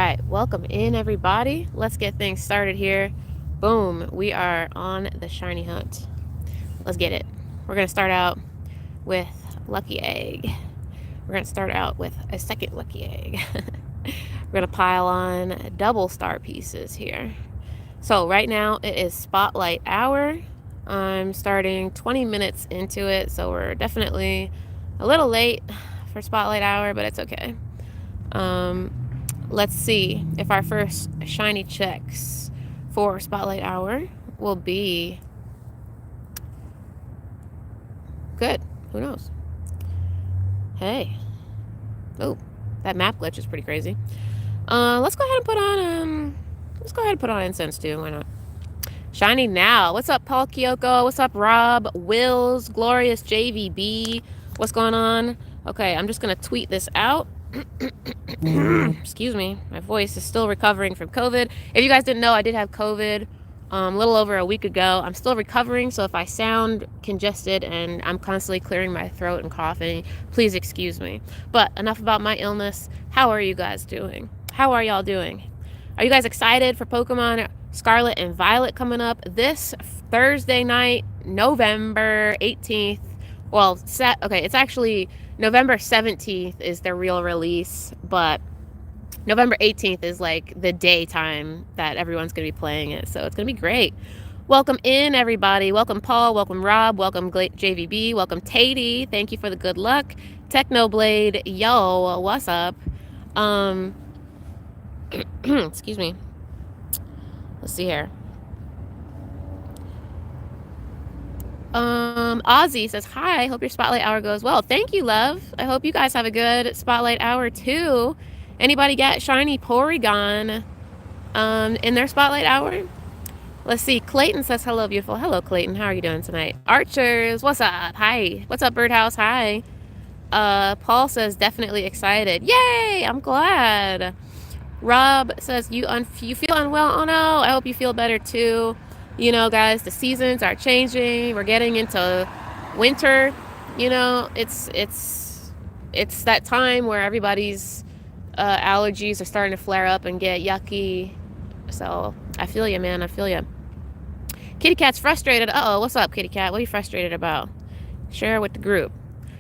right, welcome in everybody. Let's get things started here. Boom, we are on the shiny hunt. Let's get it. We're gonna start out with lucky egg. We're gonna start out with a second lucky egg. We're gonna pile on double star pieces here. So right now it is spotlight hour. I'm starting 20 minutes into it, so we're definitely a little late for spotlight hour, but it's okay. Let's see if our first shiny checks for spotlight hour will be good. Who knows? Hey. Oh, that map glitch is pretty crazy. Let's go ahead and put on incense too. Why not? Shiny now. What's up, Paul Kyoko? What's up, Rob? Wills, Glorious JVB. What's going on? Okay, I'm just gonna tweet this out. Excuse me, my voice is still recovering from COVID. If you guys didn't know, I did have COVID a little over a week ago. I'm still recovering, so if I sound congested and I'm constantly clearing my throat and coughing, please excuse me. But enough about my illness. How are you guys doing? How are y'all doing? Are you guys excited for Pokemon Scarlet and Violet coming up this Thursday night, November 18th? Well, it's actually November 17th is the real release, but November 18th is like the daytime that everyone's going to be playing it, so it's going to be great. Welcome in, everybody. Welcome, Paul. Welcome, Rob. Welcome, JVB. Welcome, Tatey. Thank you for the good luck. Technoblade, yo, what's up? Excuse me. Let's see here. Ozzy says, hi, hope your spotlight hour goes well. Thank you, love. I hope you guys have a good spotlight hour too. Anybody get shiny Porygon in their spotlight hour? Let's see. Clayton says, hello, beautiful. Hello, Clayton. How are you doing tonight? Archers, what's up? Hi. What's up, Birdhouse? Hi. Paul says, definitely excited. Yay! I'm glad. Rob says, you feel unwell? Oh no, I hope you feel better too. You know, guys, the seasons are changing. We're getting into winter. You know, it's that time where everybody's allergies are starting to flare up and get yucky. So I feel you, man. I feel you. Kitty Cat's frustrated. Uh-oh, what's up, Kitty Cat? What are you frustrated about? Share with the group.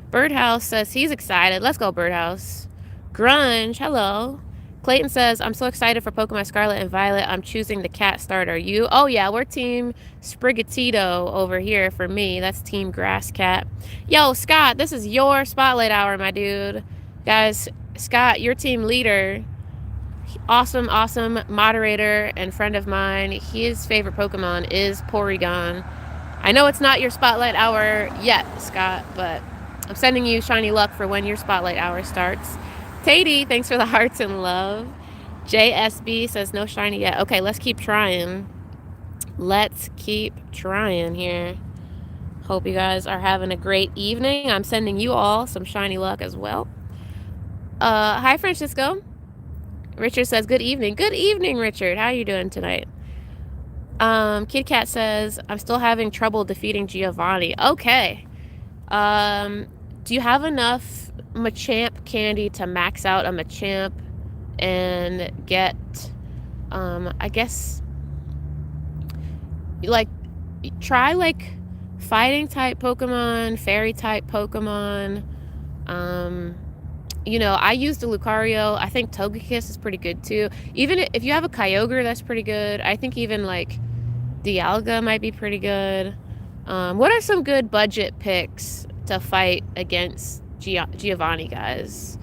Birdhouse says he's excited. Let's go, Birdhouse. Grunge, hello. Clayton says, I'm so excited for Pokemon Scarlet and Violet. I'm choosing the cat starter. You? Oh, yeah, we're Team Sprigatito over here for me. That's Team Grass Cat. Yo, Scott, this is your spotlight hour, my dude. Guys, Scott, your team leader, awesome moderator and friend of mine. His favorite Pokemon is Porygon. I know it's not your spotlight hour yet, Scott, but I'm sending you shiny luck for when your spotlight hour starts. Tatey, thanks for the hearts and love. JSB says no shiny yet. Okay, let's keep trying. Let's keep trying here. Hope you guys are having a great evening. I'm sending you all some shiny luck as well. Hi, Francisco. Richard says good evening. Good evening, Richard. How are you doing tonight? Kid Cat says I'm still having trouble defeating Giovanni. Okay. Do you have enough Machamp candy to max out a Machamp and get, I guess, like, try, like, fighting type Pokemon, fairy type Pokemon. You know, I used a Lucario. I think Togekiss is pretty good too. Even if you have a Kyogre, that's pretty good. I think even, like, Dialga might be pretty good. What are some good budget picks to fight against Giovanni, guys?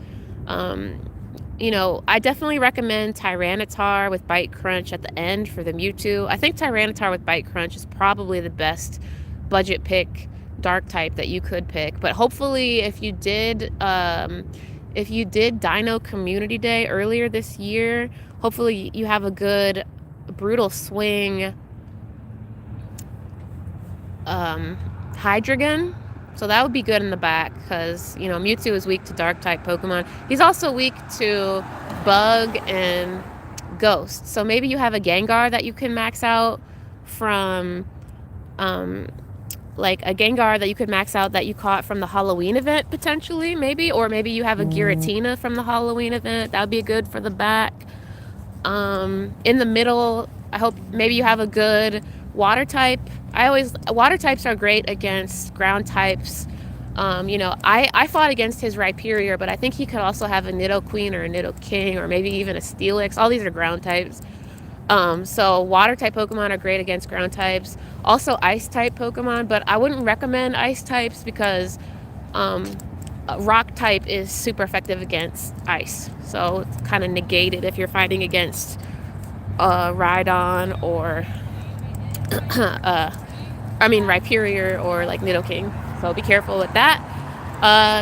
You know, I definitely recommend Tyranitar with Bite Crunch at the end for the Mewtwo. I think Tyranitar with Bite Crunch is probably the best budget pick dark type that you could pick. But hopefully if you did Dino Community Day earlier this year, hopefully you have a good Brutal Swing Hydreigon. So that would be good in the back because, you know, Mewtwo is weak to dark-type Pokemon. He's also weak to Bug and Ghost. So maybe you have a Gengar that you can max out from, like a Gengar that you could max out that you caught from the Halloween event, potentially, maybe. Or maybe you have a Giratina from the Halloween event. That would be good for the back. In the middle, I hope maybe you have a good water type. Water types are great against ground types. You know, I fought against his Rhyperior, but I think he could also have a Nidoqueen or a Nidoking or maybe even a Steelix. All these are ground types. So water type Pokemon are great against ground types. Also ice type Pokemon, but I wouldn't recommend ice types because rock type is super effective against ice. So it's kind of negated if you're fighting against Rhydon or Rhyperior or like Nidoking. So be careful with that.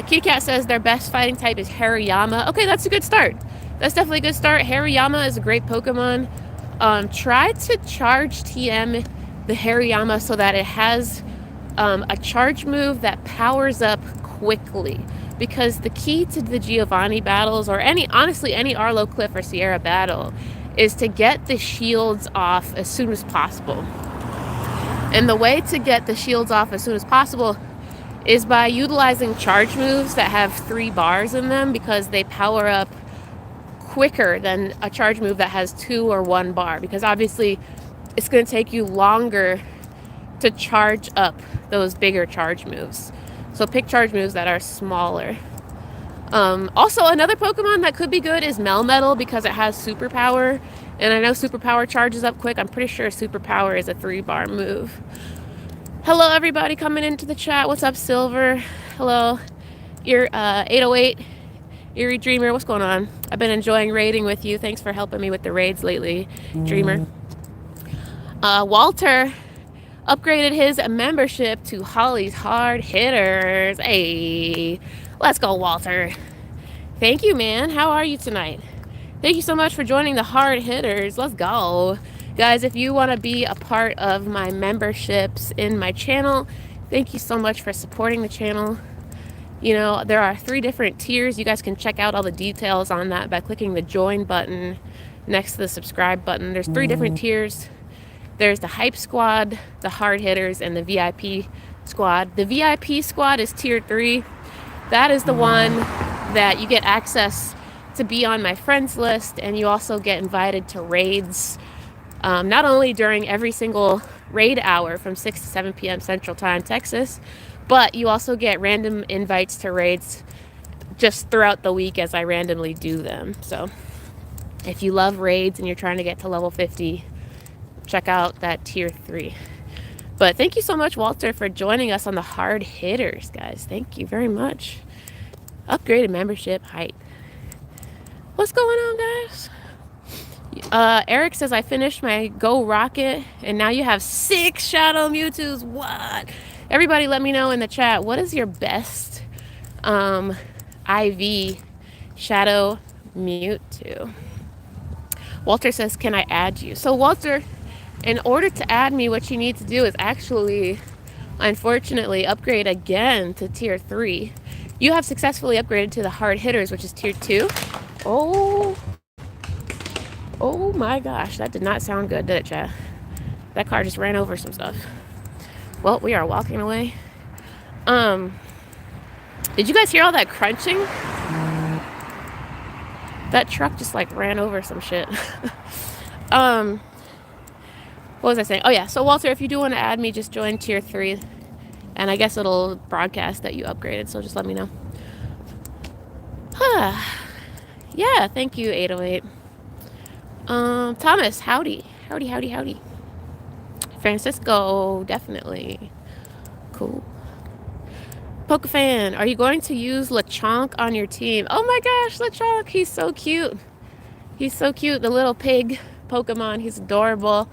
Kitty Cat says their best fighting type is Hariyama. Okay, that's a good start. That's definitely a good start. Hariyama is a great Pokemon. Try to charge TM the Hariyama so that it has a charge move that powers up quickly. Because the key to the Giovanni battles, or honestly any Arlo Cliff or Sierra battle, is to get the shields off as soon as possible. And the way to get the shields off as soon as possible is by utilizing charge moves that have 3 bars in them, because they power up quicker than a charge move that has 2 or 1 bar, because obviously it's going to take you longer to charge up those bigger charge moves. So pick charge moves that are smaller. Also, another Pokemon that could be good is Melmetal, because it has Superpower. And I know Superpower charges up quick. I'm pretty sure Superpower is a 3-bar move. Hello, everybody coming into the chat. What's up, Silver? Hello. You're 808. Eerie Dreamer, what's going on? I've been enjoying raiding with you. Thanks for helping me with the raids lately, Dreamer. Walter upgraded his membership to Holly's Hard Hitters. Hey, let's go, Walter. Thank you, man. How are you tonight? Thank you so much for joining the Hard Hitters. Let's go. Guys, if you want to be a part of my memberships in my channel, thank you so much for supporting the channel. You know, there are 3 different tiers. You guys can check out all the details on that by clicking the join button next to the subscribe button. There's 3 different tiers. There's the Hype Squad, the Hard Hitters, and the VIP Squad. The VIP Squad is tier 3. That is the one that you get access to be on my friends list, and you also get invited to raids, not only during every single raid hour from 6 to 7 p.m. Central Time, Texas, but you also get random invites to raids just throughout the week as I randomly do them. So if you love raids and you're trying to get to level 50, check out that tier 3. But thank you so much, Walter, for joining us on the Hard Hitters, guys. Thank you very much. Upgraded membership height. What's going on, guys? Eric says, I finished my Go Rocket, and now you have 6 Shadow Mewtwo's. What? Everybody let me know in the chat, what is your best IV Shadow Mewtwo? Walter says, can I add you? So, Walter, in order to add me, what you need to do is actually, unfortunately, upgrade again to tier 3. You have successfully upgraded to the Hard Hitters, which is tier 2. Oh my gosh, that did not sound good, did it, chat? That car just ran over some stuff. Well, we are walking away. Did you guys hear all that crunching? That truck just like ran over some shit. What was I saying? Oh yeah, so Walter, if you do want to add me, just join tier 3. And I guess it'll broadcast that you upgraded, so just let me know. Yeah, thank you, 808. Thomas, howdy. Howdy. Francisco, definitely. Cool. Pokefan, are you going to use Lechonk on your team? Oh my gosh, Lechonk, he's so cute. He's so cute, the little pig Pokemon. He's adorable.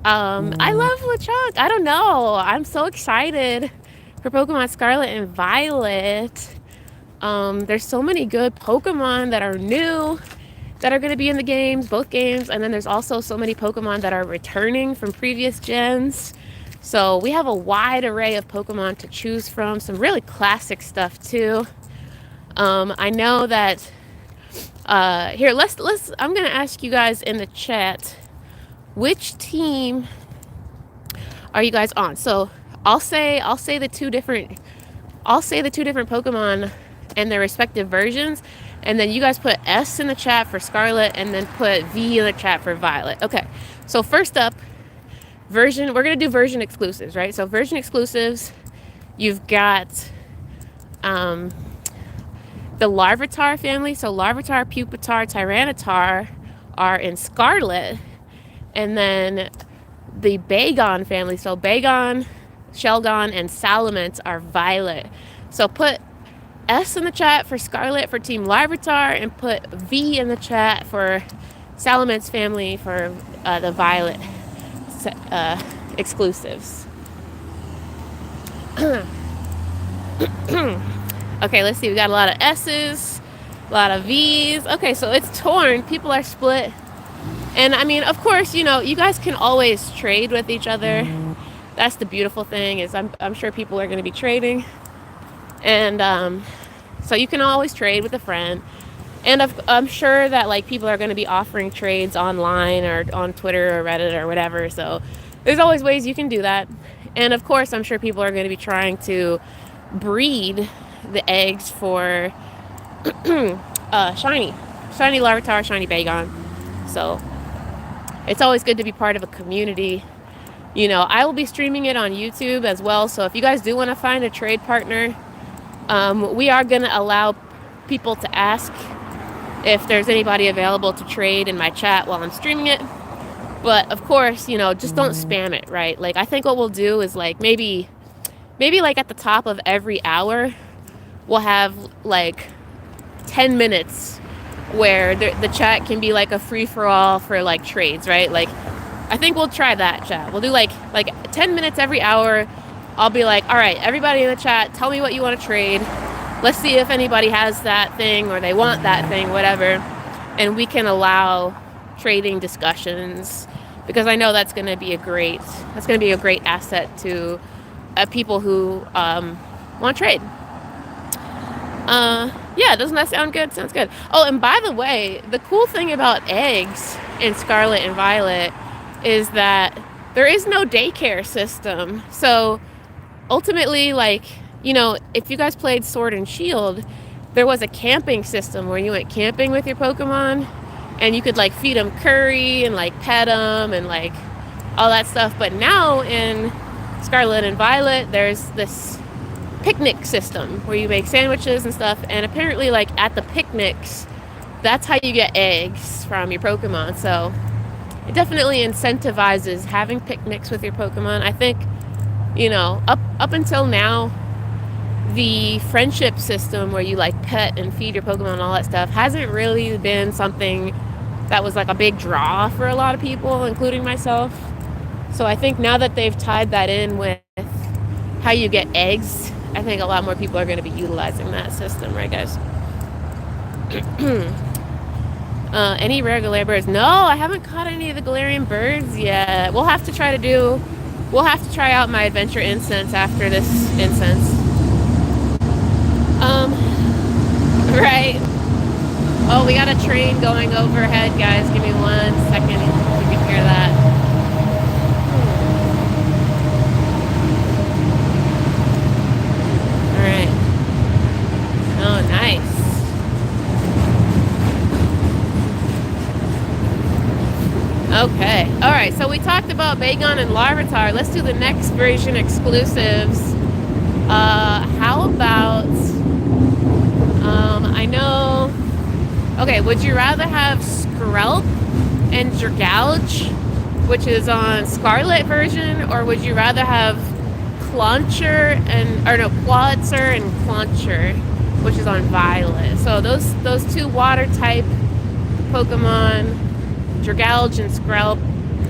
I love Lechonk. I don't know. I'm so excited for Pokemon Scarlet and Violet. There's so many good Pokemon that are new that are going to be in the games, both games, and then there's also so many Pokemon that are returning from previous gens. So we have a wide array of Pokemon to choose from, some really classic stuff too. I know that here, I'm going to ask you guys in the chat, which team are you guys on? So I'll say the two different Pokemon and their respective versions. And then you guys put S in the chat for Scarlet, and then put V in the chat for Violet. Okay, so first up, we're gonna do version exclusives, right? So version exclusives, you've got the Larvitar family. So Larvitar, Pupitar, Tyranitar are in Scarlet. And then the Bagon family, so Bagon, Shelgon, and Salamence are Violet. So put S in the chat for Scarlet for Team Larvitar, and put V in the chat for Salamence family for the Violet exclusives. Okay, let's see. We got a lot of S's, a lot of V's. Okay, so it's torn. People are split. And I mean, of course, you know, you guys can always trade with each other. That's the beautiful thing, is I'm sure people are going to be trading. And so you can always trade with a friend. And I'm sure that like people are going to be offering trades online or on Twitter or Reddit or whatever. So there's always ways you can do that. And of course, I'm sure people are going to be trying to breed the eggs for shiny Larvitar, shiny Bagon. So it's always good to be part of a community. You know, I will be streaming it on YouTube as well. So if you guys do want to find a trade partner, we are going to allow people to ask if there's anybody available to trade in my chat while I'm streaming it. But of course, you know, just don't spam it, right? Like, I think what we'll do is like maybe like at the top of every hour, we'll have like 10 minutes where the chat can be like a free-for-all for like trades, right? Like, I think we'll try that, chat. We'll do like 10 minutes every hour. I'll be like, all right, everybody in the chat, tell me what you want to trade. Let's see if anybody has that thing or they want that thing, whatever. And we can allow trading discussions, because I know that's going to be a great asset to people who want to trade. Yeah, doesn't that sound good? Sounds good. Oh, and by the way, the cool thing about eggs in Scarlet and Violet is that there is no daycare system. So ultimately, like, you know, if you guys played Sword and Shield, there was a camping system where you went camping with your Pokemon, and you could like feed them curry and like pet them and like all that stuff. But now in Scarlet and Violet, there's this picnic system where you make sandwiches and stuff, and apparently like at the picnics, that's how you get eggs from your Pokemon. So it definitely incentivizes having picnics with your Pokemon. I think, you know, up until now, the friendship system where you like pet and feed your Pokemon and all that stuff hasn't really been something that was like a big draw for a lot of people, including myself. So I think now that they've tied that in with how you get eggs, I think a lot more people are going to be utilizing that system, right, guys? Any rare Galarian birds? No, I haven't caught any of the Galarian birds yet. We'll have to try out my adventure incense after this incense. Right. Oh, we got a train going overhead, guys. Give me 1 second. You can hear that. All right. Oh, nice. Okay. All right. So we talked about Bagon and Larvitar. Let's do the next version exclusives. How about, I know, okay, would you rather have Skrelp and Dragalge, which is on Scarlet version, or would you rather have Clauncher Quaxar and Clauncher, which is on Violet? So those two water type Pokemon, Dragalge and Skrelp,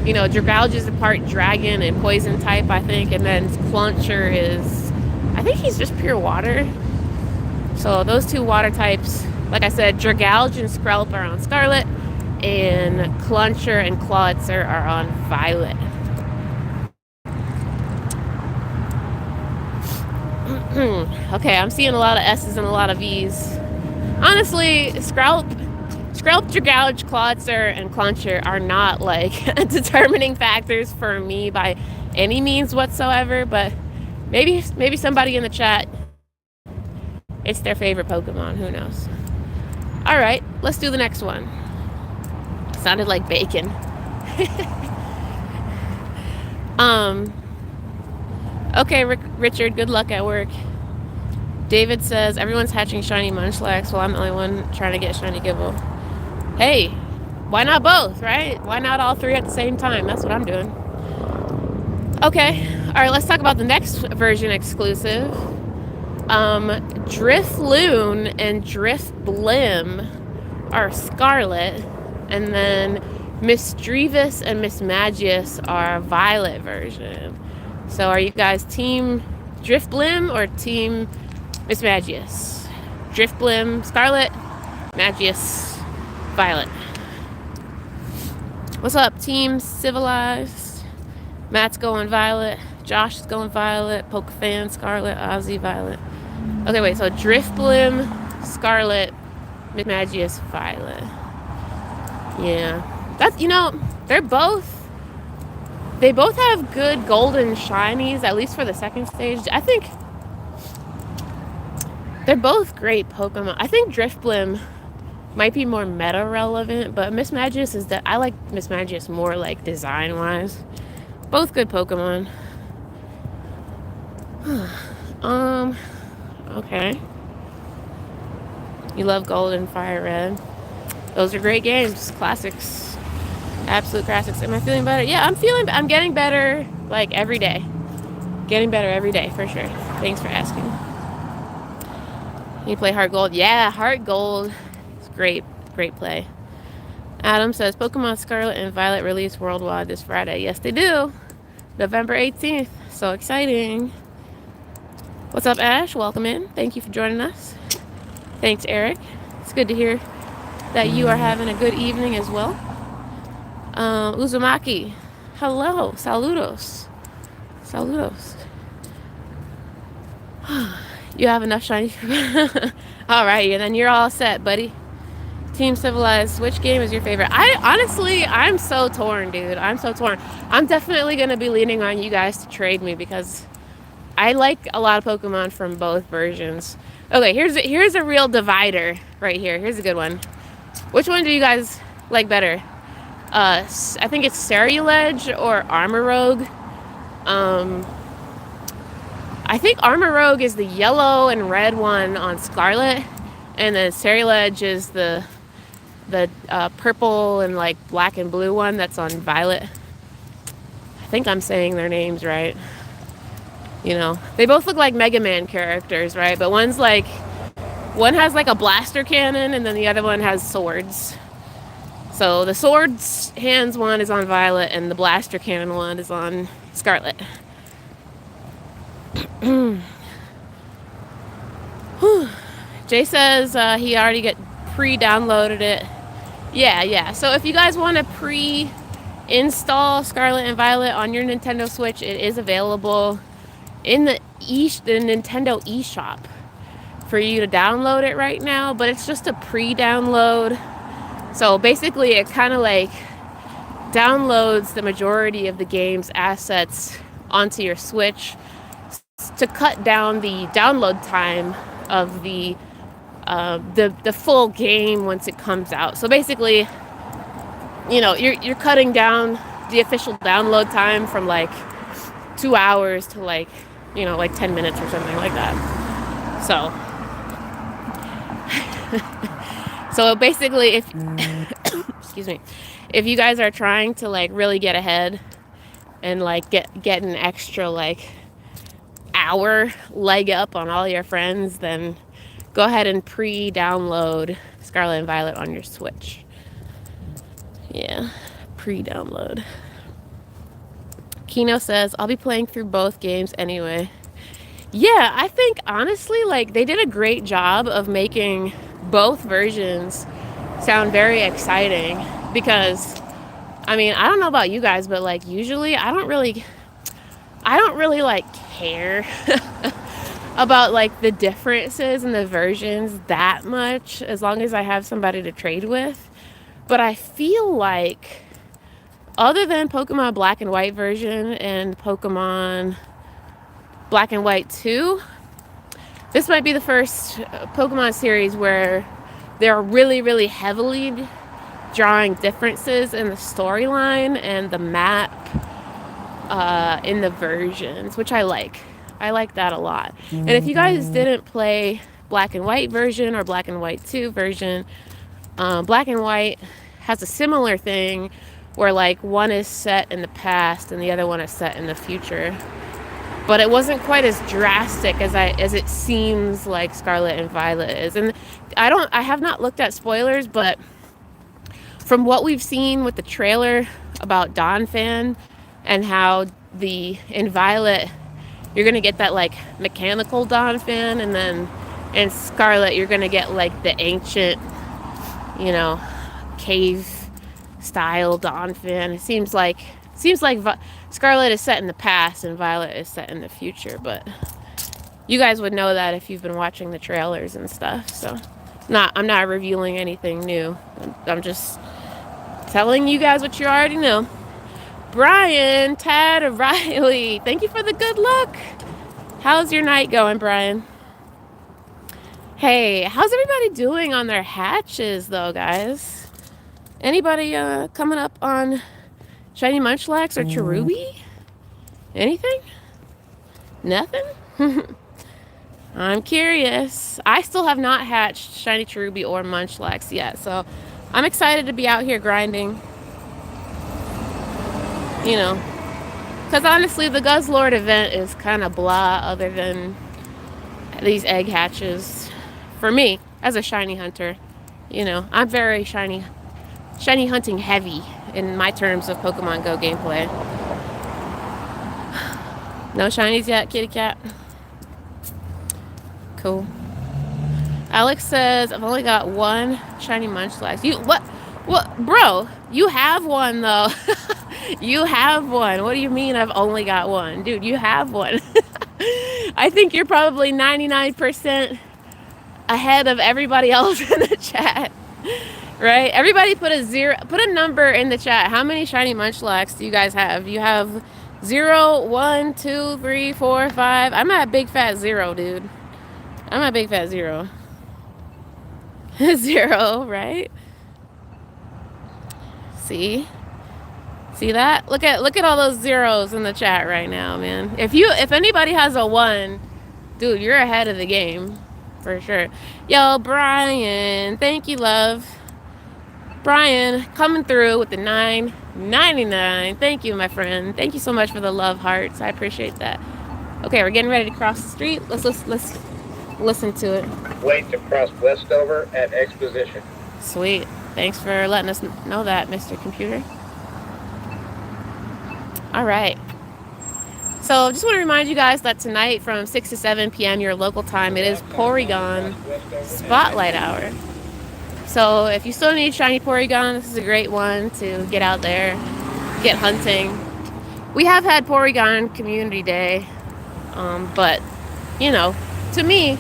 you know, Dragalge is a part dragon and poison type, I think, and then Clauncher is, I think he's just pure water. So those two water types, like I said, Dragalge and Skrelp are on Scarlet, and Clauncher and Quaxar are on Violet. Okay, I'm seeing a lot of S's and a lot of V's. Honestly, Skrelp, Dragalge, Quaxar, and Clauncher are not like determining factors for me by any means whatsoever, but maybe somebody in the chat, it's their favorite Pokemon, who knows. All right, let's do the next one. Sounded like bacon. Okay, Richard, good luck at work. David says, everyone's hatching shiny Munchlax while I'm the only one trying to get shiny Gible. Hey, why not both, right? Why not all three at the same time? That's what I'm doing. Okay, all right, let's talk about the next version exclusive. Drifloon and Drifblim are Scarlet, and then Misdreavus and Mismagius are Violet version. So are you guys team Drifblim or team Mismagius? Drifblim, Scarlet, Magius, Violet. What's up, team Civilized? Matt's going Violet. Josh is going Violet. Pokefan, Scarlet. Ozzy, Violet. Okay, wait, so Drifblim, Scarlet, Mismagius, Violet. Yeah. That's, you know, they both have good golden shinies, at least for the second stage. I think they're both great Pokemon. I think Drifblim might be more meta relevant, but Mismagius is that I like Mismagius more like design wise. Both good Pokemon. Okay. You love Gold and Fire Red. Those are great games. Classics. Absolute classics. Am I feeling better? Yeah, I'm getting better like every day. Getting better every day for sure. Thanks for asking. You play Heart Gold? Yeah, Heart Gold. It's great. Great play. Adam says Pokemon Scarlet and Violet release worldwide this Friday. Yes, they do. November 18th. So exciting. What's up, Ash? Welcome in. Thank you for joining us. Thanks, Eric. It's good to hear that you are having a good evening as well. Uzumaki. Hello. Saludos. Saludos. You have enough shiny. All right, and then you're all set, buddy. Team Civilized, which game is your favorite? I'm so torn, dude. I'm so torn. I'm definitely going to be leaning on you guys to trade me because I like a lot of Pokemon from both versions. Okay, here's a real divider right here. Here's a good one. Which one do you guys like better? I think it's Ceruledge or Armorogue. I think Armorogue is the yellow and red one on Scarlet, and then Ceruledge is the purple and like black and blue one that's on Violet. I think I'm saying their names right. You know, they both look like Mega Man characters, right? But one has like a blaster cannon, and then the other one has swords. So the swords hands one is on Violet, and the blaster cannon one is on Scarlet. Jay says he already pre-downloaded it. Yeah. So if you guys want to pre-install Scarlet and Violet on your Nintendo Switch, it is available in the Nintendo eShop for you to download it right now, but it's just a pre-download. So basically it kind of like downloads the majority of the game's assets onto your Switch to cut down the download time of the full game once it comes out. So basically, you know, you're cutting down the official download time from like 2 hours to like, you know, like 10 minutes or something like that. So basically if excuse me, if you guys are trying to like really get ahead and like get an extra like hour leg up on all your friends, then go ahead and pre-download Scarlet and Violet on your Switch. Yeah, pre-download. Kino says, I'll be playing through both games anyway. Yeah, I think honestly, like, they did a great job of making both versions sound very exciting because, I mean, I don't know about you guys, but like usually I don't really like care about like the differences in the versions that much as long as I have somebody to trade with. But I feel like other than Pokemon Black and White version and Pokemon Black and White 2, this might be the first Pokemon series where they're really, really heavily drawing differences in the storyline and the map in the versions, which I like. I like that a lot. And if you guys didn't play Black and White version or Black and White 2 version, Black and White has a similar thing where like one is set in the past and the other one is set in the future. But it wasn't quite as drastic as it seems like Scarlet and Violet is. And I have not looked at spoilers, but from what we've seen with the trailer about Donphan and how in Violet you're gonna get that like mechanical Donphan, and then in Scarlet you're gonna get like the ancient, you know, cave style Donphan. It seems like Scarlet is set in the past and Violet is set in the future, but you guys would know that if you've been watching the trailers and stuff. So I'm not revealing anything new. I'm just telling you guys what you already know. Brian, Tad, Riley, thank you for the good luck. How's your night going, Brian? Hey, how's everybody doing on their hatches, though, guys? Anybody coming up on Shiny Munchlax or Cherubi? Anything? Nothing? I'm curious. I still have not hatched Shiny Cherubi or Munchlax yet, so I'm excited to be out here grinding. You know, because honestly, the Guzzlord event is kind of blah other than these egg hatches. For me, as a shiny hunter, you know, I'm very shiny hunting heavy in my terms of Pokemon Go gameplay. No shinies yet, kitty cat? Cool. Alex says, I've only got one shiny Munchlax. What, bro? You have one, though. You have one. What do you mean I've only got one? Dude, you have one. I think you're probably 99% ahead of everybody else in the chat. Right? Everybody put a number in the chat. How many shiny Munchlax do you guys have? You have 0, 1, 2, 3, 4, 5. I'm at big fat 0, dude. I'm at big fat 0. 0, right? See that? Look at all those zeros in the chat right now, man. If anybody has a 1, dude, you're ahead of the game for sure. Yo, Brian, thank you, love. Brian coming through with the $9.99. Thank you, my friend. Thank you so much for the love hearts. I appreciate that. Okay, we're getting ready to cross the street. Let's listen to it. Wait to cross Westover at Exposition. Sweet. Thanks for letting us know that, Mr. Computer. All right. So just want to remind you guys that tonight from 6 to 7 p.m. your local time, it is Porygon Spotlight Hour. So if you still need shiny Porygon, this is a great one to get out there, get hunting. We have had Porygon Community Day, but, you know, to me,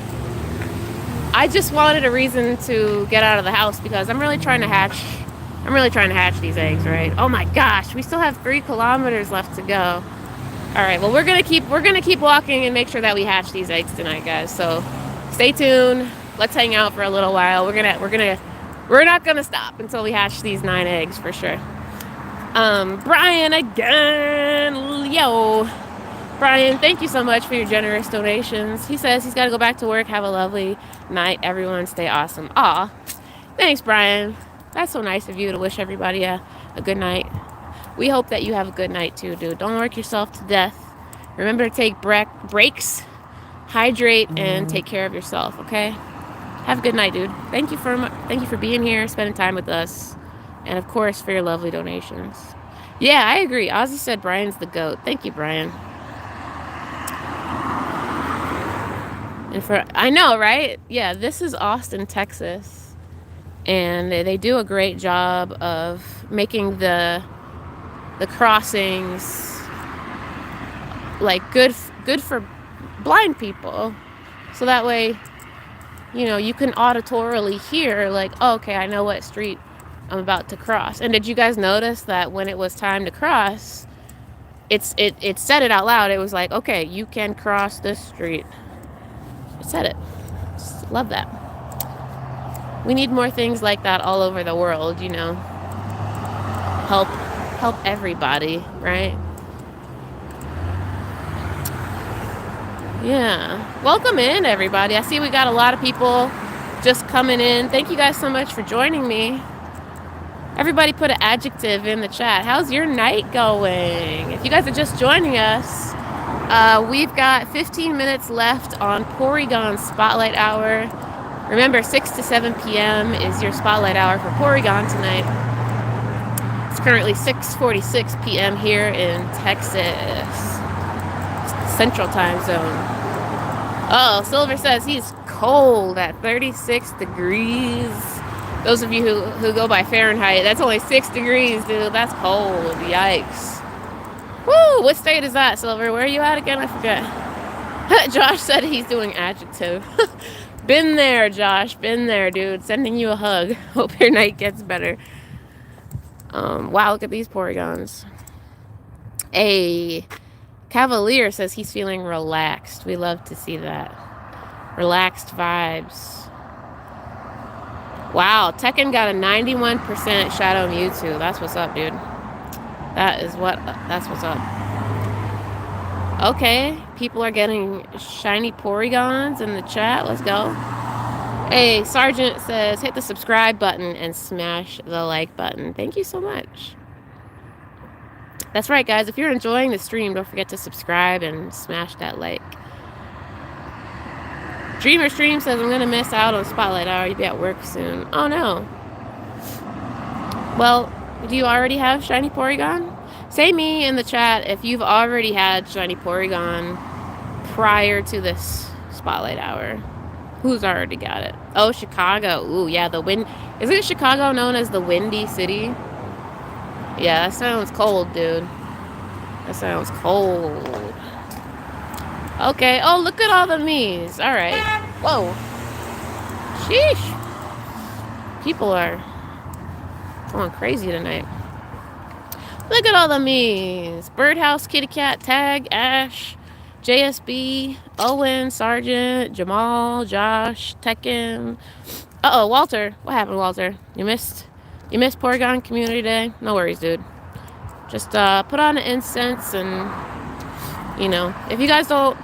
I just wanted a reason to get out of the house because I'm really trying to hatch these eggs, right? Oh my gosh, we still have 3 kilometers left to go. All right, well, we're gonna keep walking and make sure that we hatch these eggs tonight, guys. So stay tuned. Let's hang out for a little while. We're not gonna stop until we hatch these 9 eggs for sure. Brian again, yo. Brian, thank you so much for your generous donations. He says he's got to go back to work. Have a lovely night, everyone. Stay awesome. Aw, thanks, Brian. That's so nice of you to wish everybody a good night. We hope that you have a good night too, dude. Don't work yourself to death. Remember to take breaks, hydrate, and take care of yourself, okay? Have a good night, dude. Thank you for being here, spending time with us, and of course for your lovely donations. Yeah, I agree. Ozzy said Brian's the GOAT. Thank you, Brian. And I know, right? Yeah, this is Austin, Texas, and they do a great job of making the crossings like good for blind people, so that way, you know, you can auditorily hear like, oh, okay, I know what street I'm about to cross. And did you guys notice that when it was time to cross, it said it out loud? It was like, okay, you can cross this street. It said it. Just love that. We need more things like that all over the world, you know. Help everybody, right? Yeah. Welcome in, everybody. I see we got a lot of people just coming in. Thank you guys so much for joining me. Everybody put an adjective in the chat. How's your night going? If you guys are just joining us, we've got 15 minutes left on Porygon Spotlight Hour. Remember, 6 to 7 p.m. is your Spotlight Hour for Porygon tonight. It's currently 6:46 p.m. here in Texas, Central Time Zone. Oh, Silver says he's cold at 36 degrees. Those of you who go by Fahrenheit, that's only 6 degrees, dude. That's cold. Yikes. Woo! What state is that, Silver? Where are you at again? I forget. Josh said he's doing adjective. Been there, Josh. Been there, dude. Sending you a hug. Hope your night gets better. Wow, look at these Porygons. A Cavalier says he's feeling relaxed. We love to see that. Relaxed vibes. Wow, Tekken got a 91% Shadow Mewtwo. That's what's up, dude. That's what's up. Okay, people are getting shiny Porygons in the chat. Let's go. Hey, Sergeant says hit the subscribe button and smash the like button. Thank you so much. That's right, guys. If you're enjoying the stream, don't forget to subscribe and smash that like. Dreamer Stream says I'm going to miss out on Spotlight Hour. You'll be at work soon. Oh, no. Well, do you already have shiny Porygon? Say me in the chat if you've already had shiny Porygon prior to this Spotlight Hour. Who's already got it? Oh, Chicago. Ooh, yeah, the wind. Isn't Chicago known as the Windy City? Yeah, that sounds cold, dude. That sounds cold. Okay. Oh, look at all the me's. All right. Whoa. Sheesh. People are going crazy tonight. Look at all the me's. Birdhouse, Kitty Cat, Tag, Ash, JSB, Owen, Sergeant, Jamal, Josh, Tekken. Uh-oh, Walter. What happened, Walter? You missed Porygon Community Day? No worries, dude. Just put on an incense and, you know, if you guys don't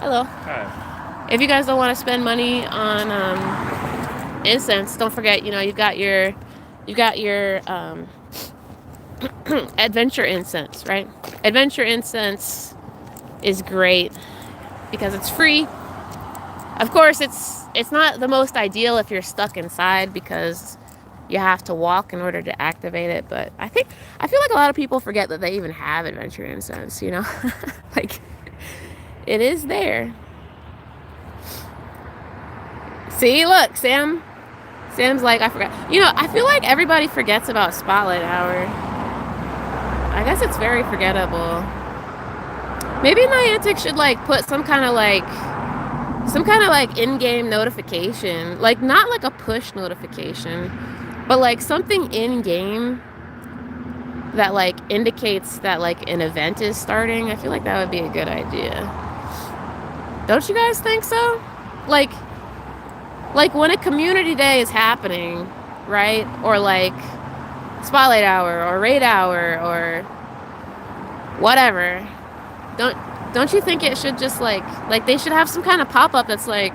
hello. Hi. If you guys don't want to spend money on incense, don't forget, you know, you've got your adventure incense, right? Adventure incense is great because it's free. Of course, it's not the most ideal if you're stuck inside because you have to walk in order to activate it, but I feel like a lot of people forget that they even have adventure incense, you know? Like, it is there. See, look, Sam's like, I forgot. You know, I feel like everybody forgets about Spotlight Hour. I guess it's very forgettable. Maybe Niantic should, like, put some kind of like in-game notification. Like, not like a push notification, but like something in-game that like indicates that like an event is starting. I feel like that would be a good idea. Don't you guys think so? Like when a community day is happening, right? Or like Spotlight Hour or Raid Hour or whatever. Don't you think it should just like they should have some kind of pop-up that's like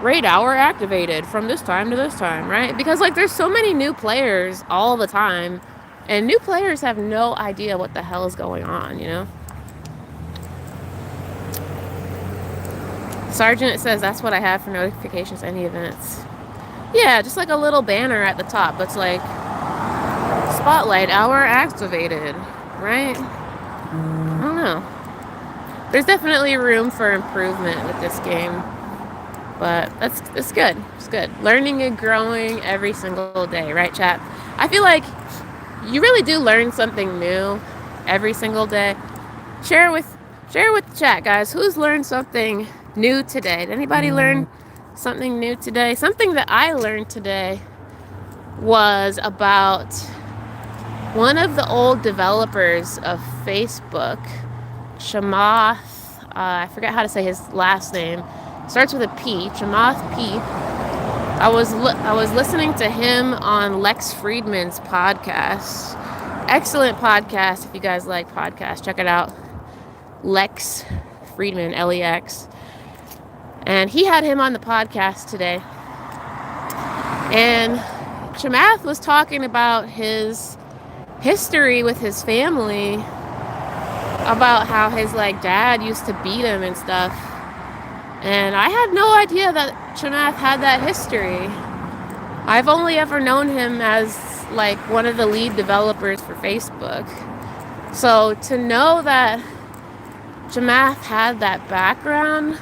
Raid Hour activated from this time to this time, right? Because like there's so many new players all the time, and new players have no idea what the hell is going on, you know? Sergeant says that's what I have for notifications, any events. Yeah, just like a little banner at the top that's like Spotlight Hour activated, right? I don't know. There's definitely room for improvement with this game. But it's good. It's good. Learning and growing every single day, right, chat? I feel like you really do learn something new every single day. Share with the chat, guys. Who's learned something new today? Did anybody learn something new today? Something that I learned today was about one of the old developers of Facebook, Chamath. I forget how to say his last name. Starts with a P, Chamath P. I was listening to him on Lex Friedman's podcast. Excellent podcast. If you guys like podcasts, check it out. Lex Friedman, Lex. And he had him on the podcast today. And Chamath was talking about his history with his family, about how his dad used to beat him and stuff. And I had no idea that Chamath had that history. I've only ever known him as one of the lead developers for Facebook. So to know that Chamath had that background,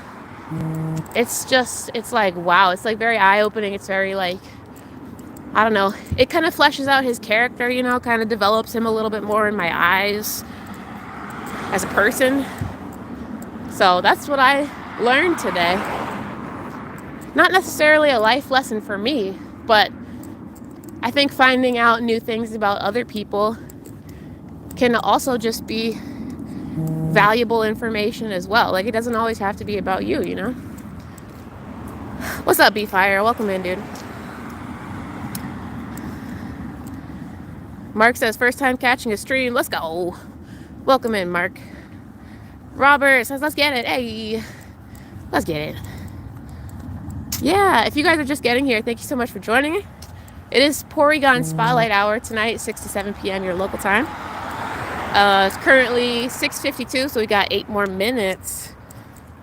it's wow. It's very eye-opening. It's very I don't know. It kind of fleshes out his character, kind of develops him a little bit more in my eyes as a person. So that's what I learned today. Not necessarily a life lesson for me, but I think finding out new things about other people can also just be valuable information as well. It doesn't always have to be about you, What's up, B-Fire? Welcome in, dude. Mark says, first time catching a stream. Let's go. Welcome in, Mark. Robert says, let's get it. Hey, let's get it. Yeah, if you guys are just getting here, thank you so much for joining. It is Porygon Spotlight Hour tonight, 6 to 7 p.m. your local time. It's currently 6:52, so we got 8 more minutes.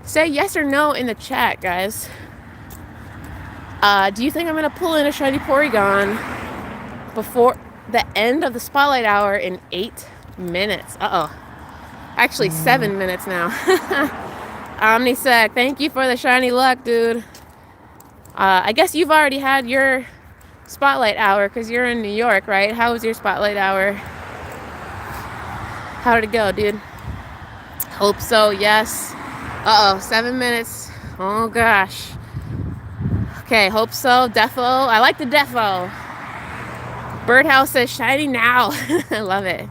Say yes or no in the chat, guys. Do you think I'm going to pull in a shiny Porygon before the end of the Spotlight Hour in 8 minutes? Actually, 7 minutes now. Omnisec, thank you for the shiny luck, dude. I guess you've already had your Spotlight Hour because you're in New York, right? How was your Spotlight Hour? How did it go, dude? Hope so, yes. 7 minutes. Oh, gosh. Okay, hope so. Defo. I like the Defo. Birdhouse says shiny now. I love it.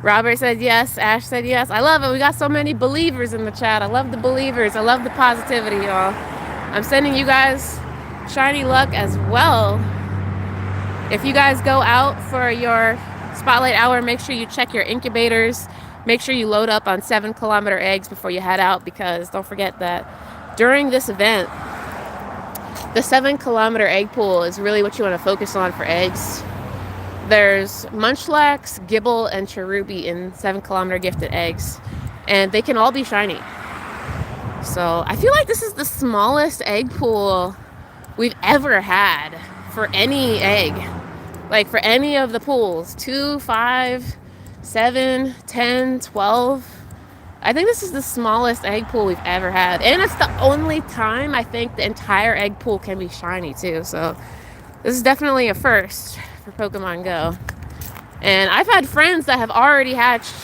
Robert said yes. Ash said yes. I love it. We got so many believers in the chat. I love the believers. I love the positivity, y'all. I'm sending you guys shiny luck as well. If you guys go out for your Spotlight Hour, make sure you check your incubators. Make sure you load up on 7-kilometer eggs before you head out, because don't forget that during this event, the 7-kilometer egg pool is really what you want to focus on for eggs. There's Munchlax, Gible, and Cherubi in 7-kilometer gifted eggs, and they can all be shiny. So I feel like this is the smallest egg pool we've ever had for any egg. For any of the pools. 2, 5, 7, 10, 12. I think this is the smallest egg pool we've ever had. And it's the only time I think the entire egg pool can be shiny too. So this is definitely a first for Pokemon Go. And I've had friends that have already hatched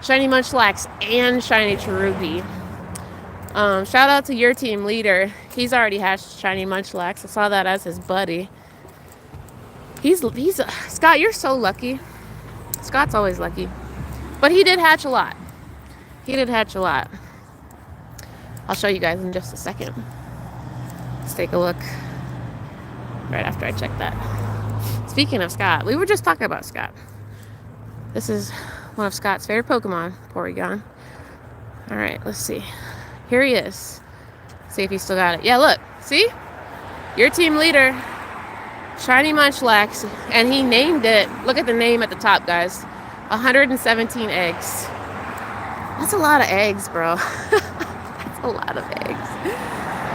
shiny Munchlax and shiny Cherubi. Shout out to your team leader. He's already hatched shiny Munchlax. I saw that as his buddy. He's Scott, you're so lucky. Scott's always lucky. But he did hatch a lot. I'll show you guys in just a second. Let's take a look right after I check that. Speaking of Scott, we were just talking about Scott. This is one of Scott's favorite Pokemon, Porygon. All right, let's see. Here he is. See if he still got it. Yeah, look. See? Your team leader, shiny Munchlax, and he named it. Look at the name at the top, guys. 117 eggs. That's a lot of eggs, bro. That's a lot of eggs.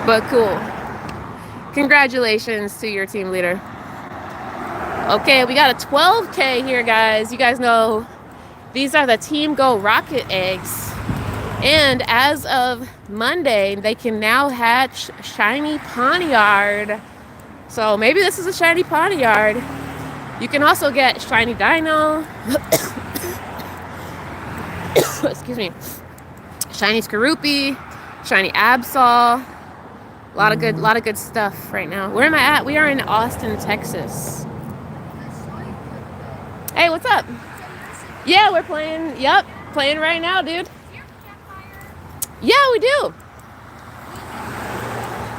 But cool. Congratulations to your team leader. Okay, we got a 12K here, guys. You guys know these are the Team Go Rocket eggs. And as of Monday, they can now hatch shiny Pawniard. So maybe this is a shiny Pawniard. You can also get shiny Dino. Excuse me. Shiny Skorupi, shiny Absol. A lot of good stuff right now. Where am I at? We are in Austin, Texas. Hey, what's up? Yeah, we're playing. Yep, playing right now, dude. Yeah, we do.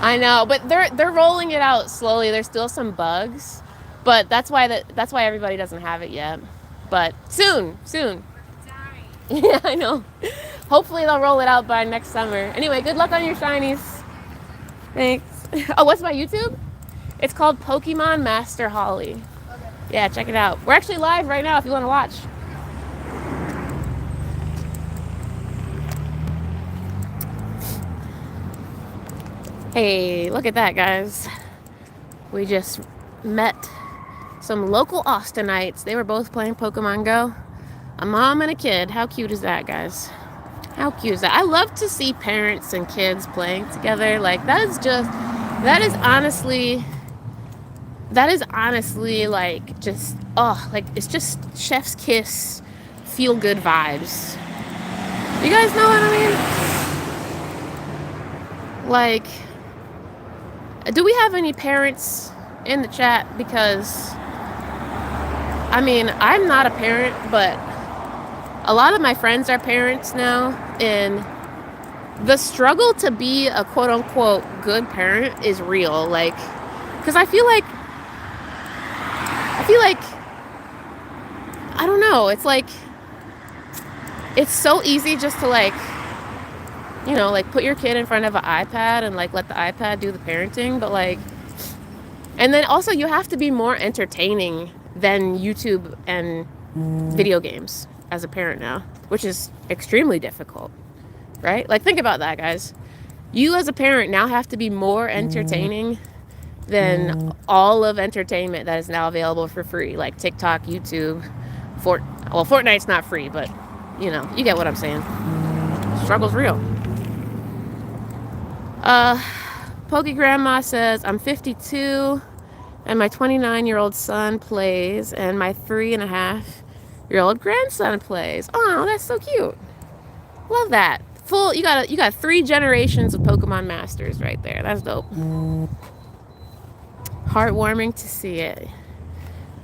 I know, but they're rolling it out slowly. There's still some bugs, but that's why everybody doesn't have it yet. But soon. Yeah, I know. Hopefully they'll roll it out by next summer. Anyway, good luck on your shinies. Thanks. Oh, what's my YouTube? It's called PkmnMasterHolly. Okay. Yeah, check it out. We're actually live right now if you want to watch. Hey, look at that, guys. We just met some local Austinites. They were both playing Pokemon Go. A mom and a kid. How cute is that, guys? How cute is that? I love to see parents and kids playing together. Like, that is honestly like just, oh, like it's just chef's kiss, feel good vibes. You guys know what I mean? Like, do we have any parents in the chat? Because, I mean, I'm not a parent, but a lot of my friends are parents now, and the struggle to be a quote-unquote good parent is real. Like, because I feel like, I don't know, it's like, it's so easy just to like, you know, like put your kid in front of an iPad and like let the iPad do the parenting, but like, and then also you have to be more entertaining than YouTube and video games as a parent now, which is extremely difficult, right? Like, think about that, guys. You as a parent now have to be more entertaining than all of entertainment that is now available for free, like TikTok, YouTube, well, Fortnite's not free, but you know, you get what I'm saying. Struggle's real. Pokey Grandma says, I'm 52 and my 29-year-old son plays and my 3.5-year-old grandson plays. Oh, that's so cute. Love that. You got 3 generations of Pokemon masters right there. That's dope. Heartwarming to see it.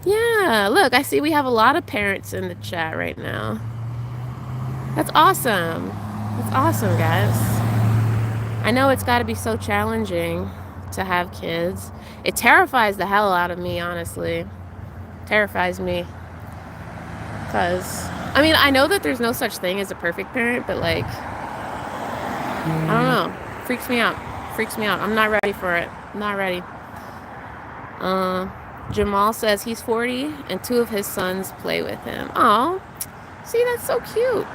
Yeah, look, I see we have a lot of parents in the chat right now. That's awesome. That's awesome, guys. I know it's got to be so challenging to have kids. It terrifies the hell out of me, honestly. Terrifies me. Because, I mean, I know that there's no such thing as a perfect parent, but like, I don't know. Freaks me out. Freaks me out. I'm not ready for it. I'm not ready. Jamal says he's 40 and 2 of his sons play with him. Oh, see, that's so cute.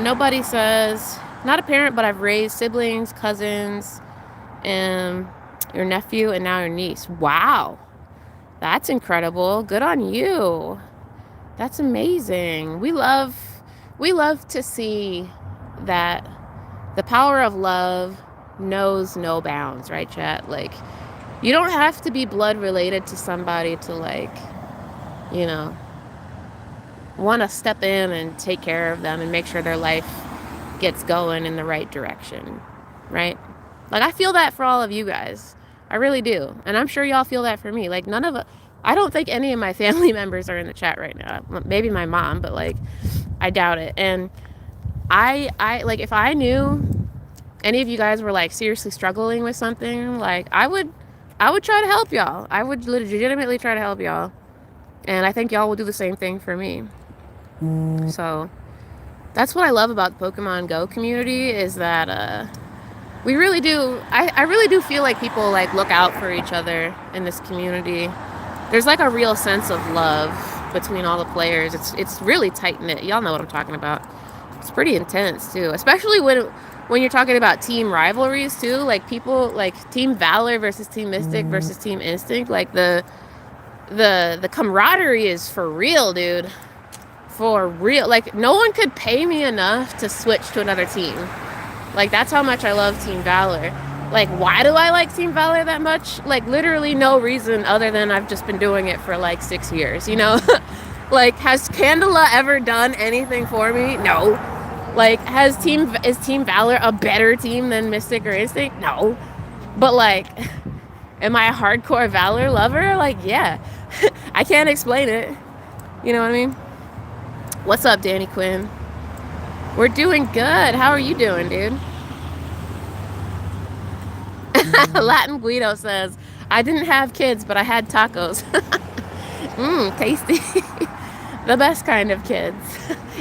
Nobody says, not a parent, but I've raised siblings, cousins, and your nephew, and now your niece. Wow. That's incredible. Good on you. That's amazing. We love to see that the power of love knows no bounds, right, chat? Like, you don't have to be blood related to somebody to, like, you know, want to step in and take care of them and make sure their life gets going in the right direction, right? Like, I feel that for all of you guys. I really do. And I'm sure y'all feel that for me. Like, I don't think any of my family members are in the chat right now. Maybe my mom, but like, I doubt it. And I like, if I knew any of you guys were like seriously struggling with something, like I would try to help y'all. I would legitimately try to help y'all. And I think y'all will do the same thing for me. So that's what I love about the Pokemon Go community, is that we really do, I really do feel like people like look out for each other in this community. There's like a real sense of love between all the players. It's really tight-knit. Y'all know what I'm talking about. It's pretty intense too, especially when you're talking about team rivalries too. Like, people like Team Valor versus Team Mystic versus Team Instinct. Like, the camaraderie is for real, dude. For real. Like, no one could pay me enough to switch to another team. Like, that's how much I love Team Valor. Like, why do I like Team Valor that much? Like, literally no reason other than I've just been doing it for like 6 years, you know? Like, has Candela ever done anything for me? No. Like, is Team Valor a better team than Mystic or Instinct? No. But like, am I a hardcore Valor lover? Like, yeah. I can't explain it. You know what I mean? What's up, Danny Quinn? We're doing good. How are you doing, dude? Latin Guido says, I didn't have kids, but I had tacos. Tasty. The best kind of kids.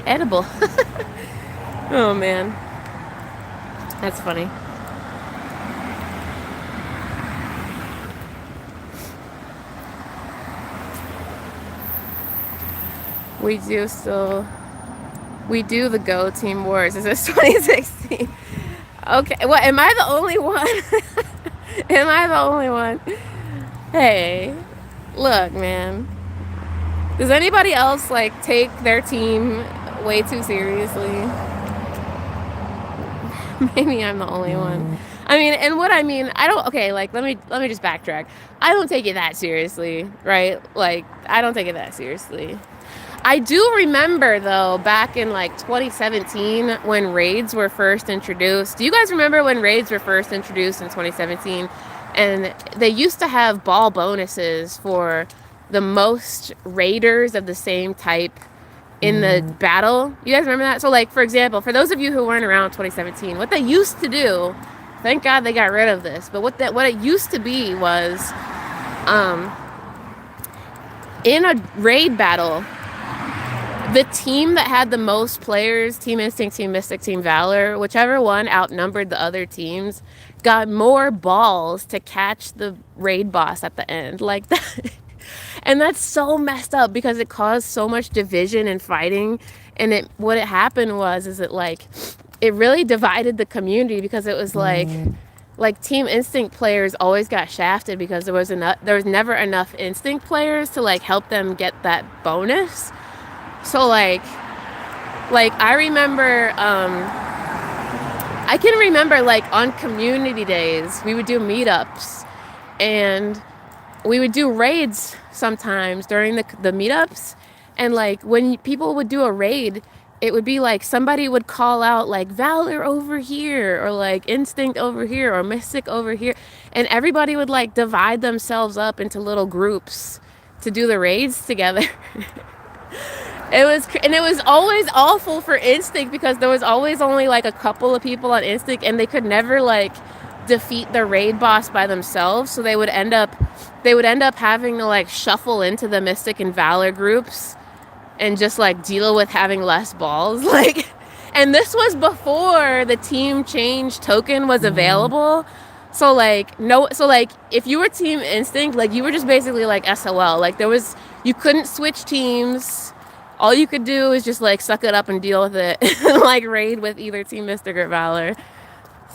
Edible. Oh, man. That's funny. We do the Go Team Wars. Is this 2016? Okay, what, am I the only one? Am I the only one? Hey, look, man. Does anybody else, like, take their team way too seriously? Maybe I'm the only one. I mean, and what I mean, I don't, okay, like, let me just backtrack. I don't take it that seriously, right? Like, I don't take it that seriously. I do remember, though, back in like 2017 when raids were first introduced. Do you guys remember when raids were first introduced in 2017? And they used to have ball bonuses for the most raiders of the same type in the battle. You guys remember that? So, like, for example, for those of you who weren't around 2017, what they used to do, thank God they got rid of this, but what it used to be was in a raid battle, the team that had the most players, Team Instinct, Team Mystic, Team Valor, whichever one outnumbered the other teams, got more balls to catch the raid boss at the end. Like that. And that's so messed up because it caused so much division and fighting. And what happened was it really divided the community because it was like Team Instinct players always got shafted because there was never enough Instinct players to like help them get that bonus. So like I remember, I can remember like on community days, we would do meetups and we would do raids sometimes during the meetups. And like when people would do a raid, it would be like somebody would call out like Valor over here or like Instinct over here or Mystic over here. And everybody would like divide themselves up into little groups to do the raids together. It was always awful for Instinct because there was always only like a couple of people on Instinct and they could never like defeat the raid boss by themselves. So they would end up having to like shuffle into the Mystic and Valor groups and just like deal with having less balls. Like, and this was before the team change token was available. So like if you were Team Instinct, like you were just basically like SOL. Like you couldn't switch teams. All you could do is just like suck it up and deal with it. Like raid with either Team Mystic or Valor.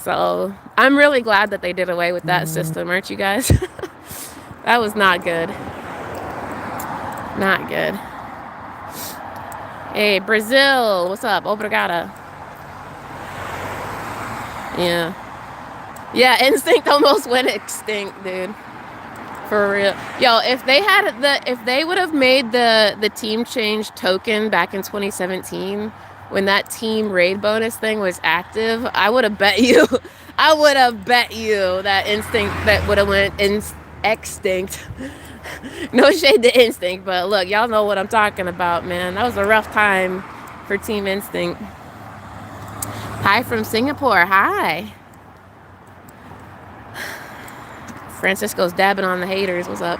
So I'm really glad that they did away with that system, aren't you guys? That was not good. Not good. Hey, Brazil, what's up? Obrigada. Yeah. Yeah, Instinct almost went extinct, dude. For real. Yo, if they would have made the team change token back in 2017 when that team raid bonus thing was active, I would have bet you that Instinct that would have went extinct. No shade to Instinct, but look, y'all know what I'm talking about, man. That was a rough time for Team Instinct. Hi from Singapore. Hi. Francisco's dabbing on the haters. What's up?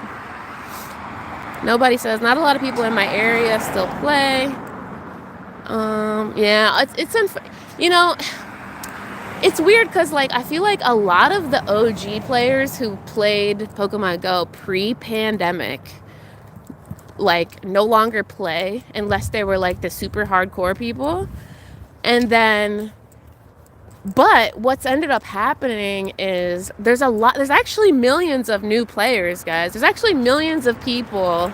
Nobody says, not a lot of people in my area still play. Yeah, it's weird because like I feel like a lot of the OG players who played Pokemon Go pre-pandemic like no longer play unless they were like the super hardcore people. And then but what's ended up happening is there's actually millions of new players, guys. There's actually millions of people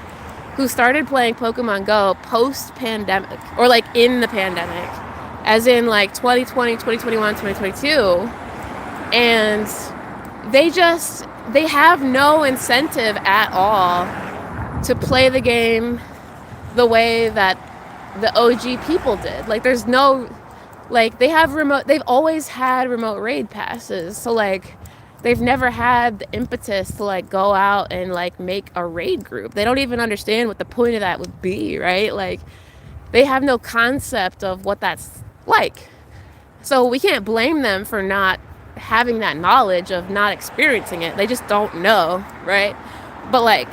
who started playing Pokemon Go post-pandemic or like in the pandemic, as in like 2020, 2021, 2022. And they have no incentive at all to play the game the way that the OG people did. Like there's no... Like, they've always had remote raid passes. So, like, they've never had the impetus to, like, go out and, like, make a raid group. They don't even understand what the point of that would be, right? Like, they have no concept of what that's like. So, we can't blame them for not having that knowledge of not experiencing it. They just don't know, right? But like,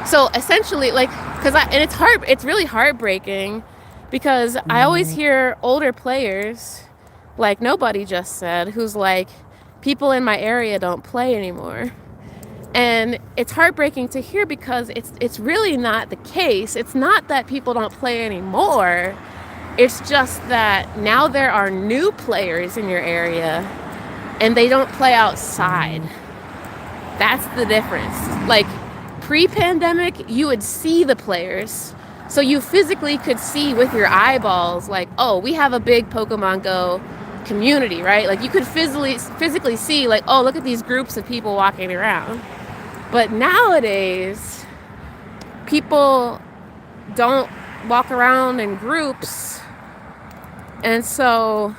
so essentially, like, it's really heartbreaking because I always hear older players, like nobody just said, who's like, people in my area don't play anymore. And it's heartbreaking to hear because it's really not the case. It's not that people don't play anymore. It's just that now there are new players in your area and they don't play outside. That's the difference. Like pre-pandemic, you would see the players. So you physically could see with your eyeballs, like, oh, we have a big Pokemon Go community, right? Like you could physically see, like, oh, look at these groups of people walking around. But nowadays, people don't walk around in groups. And so,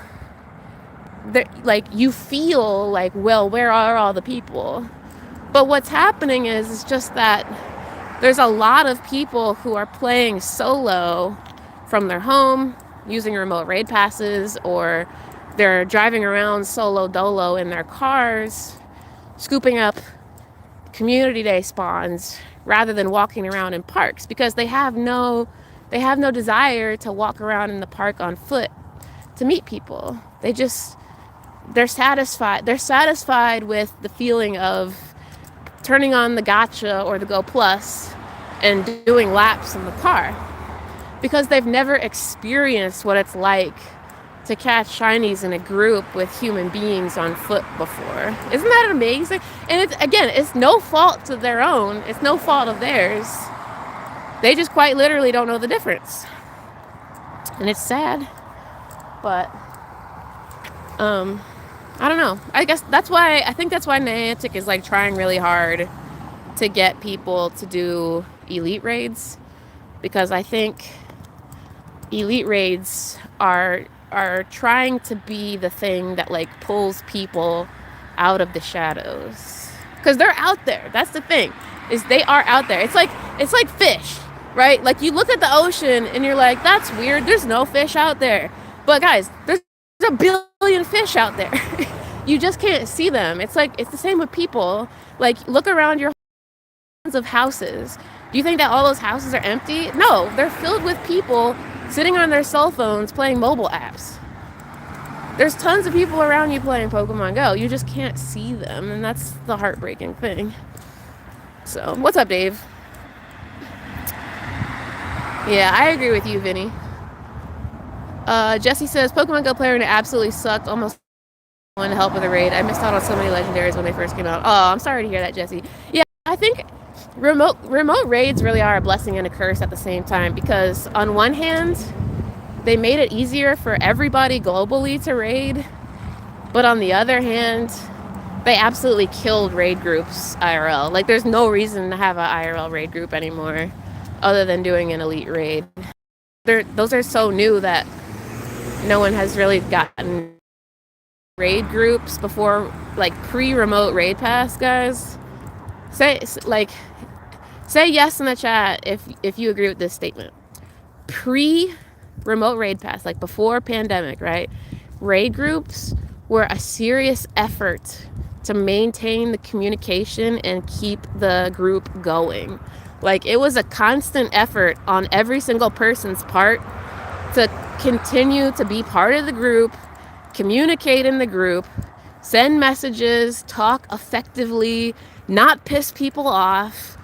like, you feel like, well, where are all the people? But what's happening is just that there's a lot of people who are playing solo from their home, using remote raid passes, or they're driving around solo dolo in their cars, scooping up community day spawns rather than walking around in parks because they have no desire to walk around in the park on foot to meet people. They're satisfied with the feeling of turning on the Gacha or the Go Plus and doing laps in the car because they've never experienced what it's like to catch shinies in a group with human beings on foot before. Isn't that amazing? And it's no fault to their own. It's no fault of theirs. They just quite literally don't know the difference. And it's sad. But, I don't know. I think that's why Niantic is like trying really hard to get people to do elite raids. Because I think elite raids are trying to be the thing that like pulls people out of the shadows because they're out there. That's the thing, is they are out there. It's like fish, right? Like you look at the ocean and you're like, that's weird, there's no fish out there. But guys, there's a billion fish out there. You just can't see them. It's the same with people. Like look around your of houses. Do you think that all those houses are empty? No, they're filled with people sitting on their cell phones playing mobile apps. There's tons of people around you playing Pokemon Go. You just can't see them, and that's the heartbreaking thing. So, what's up, Dave? Yeah, I agree with you, Vinny. Jesse says, Pokemon Go player and it absolutely sucked. Almost wanted to help with a raid. I missed out on so many legendaries when they first came out. Oh, I'm sorry to hear that, Jesse. Yeah, I think remote raids really are a blessing and a curse at the same time because on one hand, they made it easier for everybody globally to raid, but on the other hand, they absolutely killed raid groups IRL. Like there's no reason to have an IRL raid group anymore other than doing an elite raid. Those are so new that no one has really gotten raid groups before, like pre-remote raid pass, guys. Say yes in the chat if you agree with this statement. Pre-remote raid pass, like before pandemic, right? Raid groups were a serious effort to maintain the communication and keep the group going. Like it was a constant effort on every single person's part to continue to be part of the group, communicate in the group, send messages, talk effectively, not piss people off,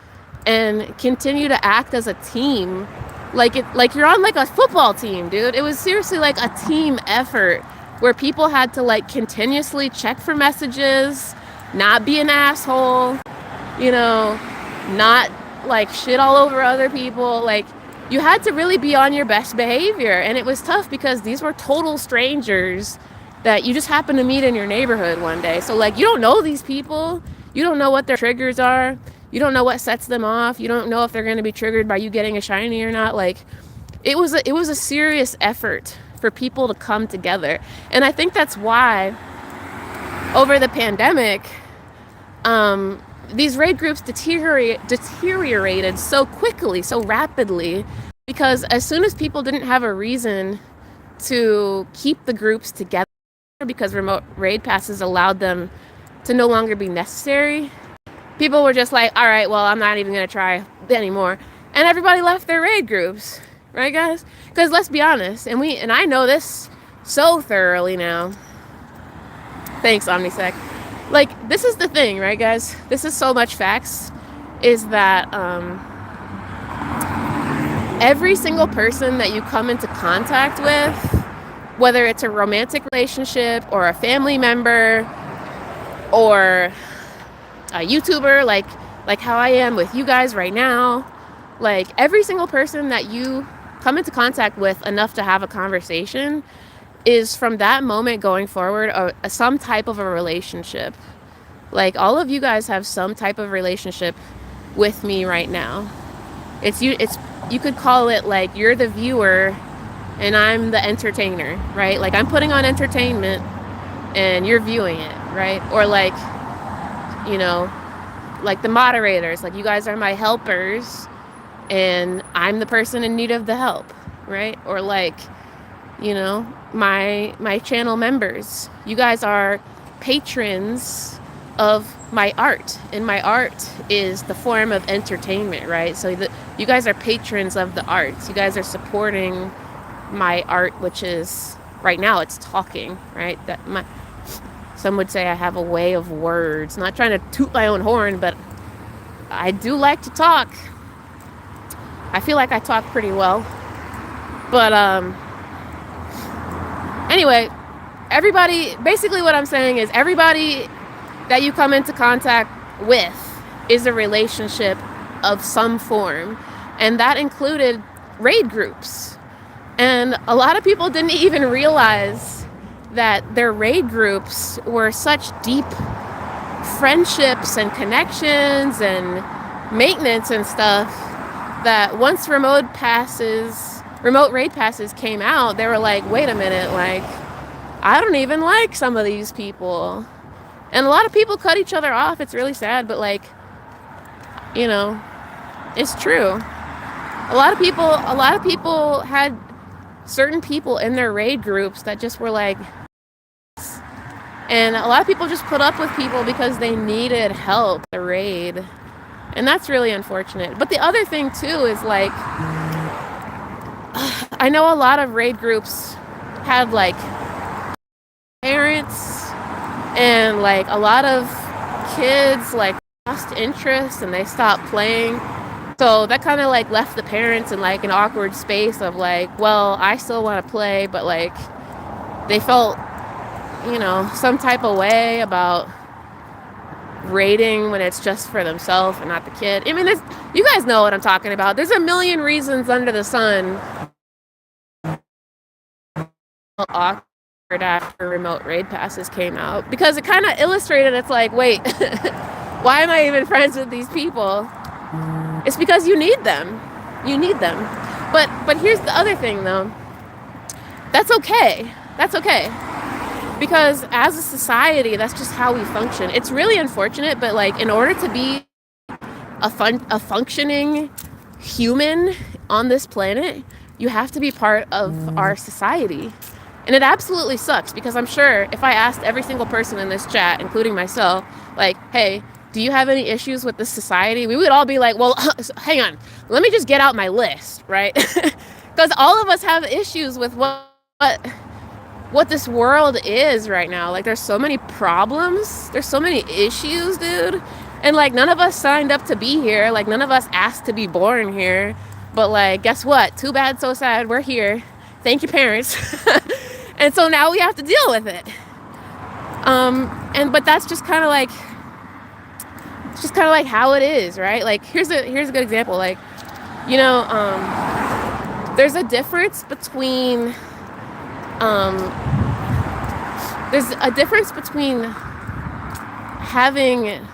and continue to act as a team. Like you're on like a football team, dude. It was seriously like a team effort where people had to like continuously check for messages, not be an asshole, not like shit all over other people. Like you had to really be on your best behavior, and it was tough because these were total strangers that you just happened to meet in your neighborhood one day. So like you don't know these people, you don't know what their triggers are, you don't know what sets them off, you don't know if they're going to be triggered by you getting a shiny or not. Like it was a serious effort for people to come together, and I think that's why over the pandemic these raid groups deteriorated so quickly, so rapidly, because as soon as people didn't have a reason to keep the groups together, because remote raid passes allowed them to no longer be necessary, people were just like, all right, well, I'm not even going to try anymore. And everybody left their raid groups, right, guys? Because let's be honest, and I know this so thoroughly now. Thanks, Omnisec. Like, this is the thing, right, guys? This is so much facts, is that every single person that you come into contact with, whether it's a romantic relationship or a family member or a YouTuber, like how I am with you guys right now, like every single person that you come into contact with enough to have a conversation is from that moment going forward some type of a relationship. Like all of you guys have some type of relationship with me right now. You could call it like you're the viewer and I'm the entertainer, right? Like I'm putting on entertainment and you're viewing it, right? Or like, you know, like the moderators, like you guys are my helpers and I'm the person in need of the help, right? Or like, you know, my channel members, you guys are patrons of my art, and my art is the form of entertainment, right? So you guys are patrons of the arts. You guys are supporting my art, which is right now it's talking, right? Some would say I have a way of words. Not trying to toot my own horn, but I do like to talk. I feel like I talk pretty well. But anyway, basically what I'm saying is everybody that you come into contact with is a relationship of some form. And that included raid groups. And a lot of people didn't even realize that their raid groups were such deep friendships and connections and maintenance and stuff that once remote raid passes came out, they were like, wait a minute, like, I don't even like some of these people. And a lot of people cut each other off. It's really sad, but like, you know, it's true. A lot of people had certain people in their raid groups that just were like, and a lot of people just put up with people because they needed help, the raid. And that's really unfortunate. But the other thing too is like, I know a lot of raid groups had like parents and like a lot of kids like lost interest and they stopped playing. So that kind of like left the parents in like an awkward space of like, well, I still want to play, but like they felt, you know, some type of way about raiding when it's just for themselves and not the kid. I mean, you guys know what I'm talking about. There's a million reasons under the sun awkward after remote raid passes came out, because it kind of illustrated, it's like, wait, why am I even friends with these people? It's because you need them. But here's the other thing though. That's okay. Because as a society, that's just how we function. It's really unfortunate, but like in order to be a functioning human on this planet, you have to be part of our society. And it absolutely sucks, because I'm sure if I asked every single person in this chat, including myself, like, hey, do you have any issues with this society? We would all be like, well, hang on, let me just get out my list, right? Because all of us have issues with what this world is right now. Like, there's so many problems, there's so many issues, dude. And like, none of us signed up to be here. Like, none of us asked to be born here. But like, guess what? Too bad, so sad, we're here. Thank you, parents. And so now we have to deal with it. But that's just kind of like, it's just kind of like how it is, right? Like, here's a good example. Like, you know, there's a difference between having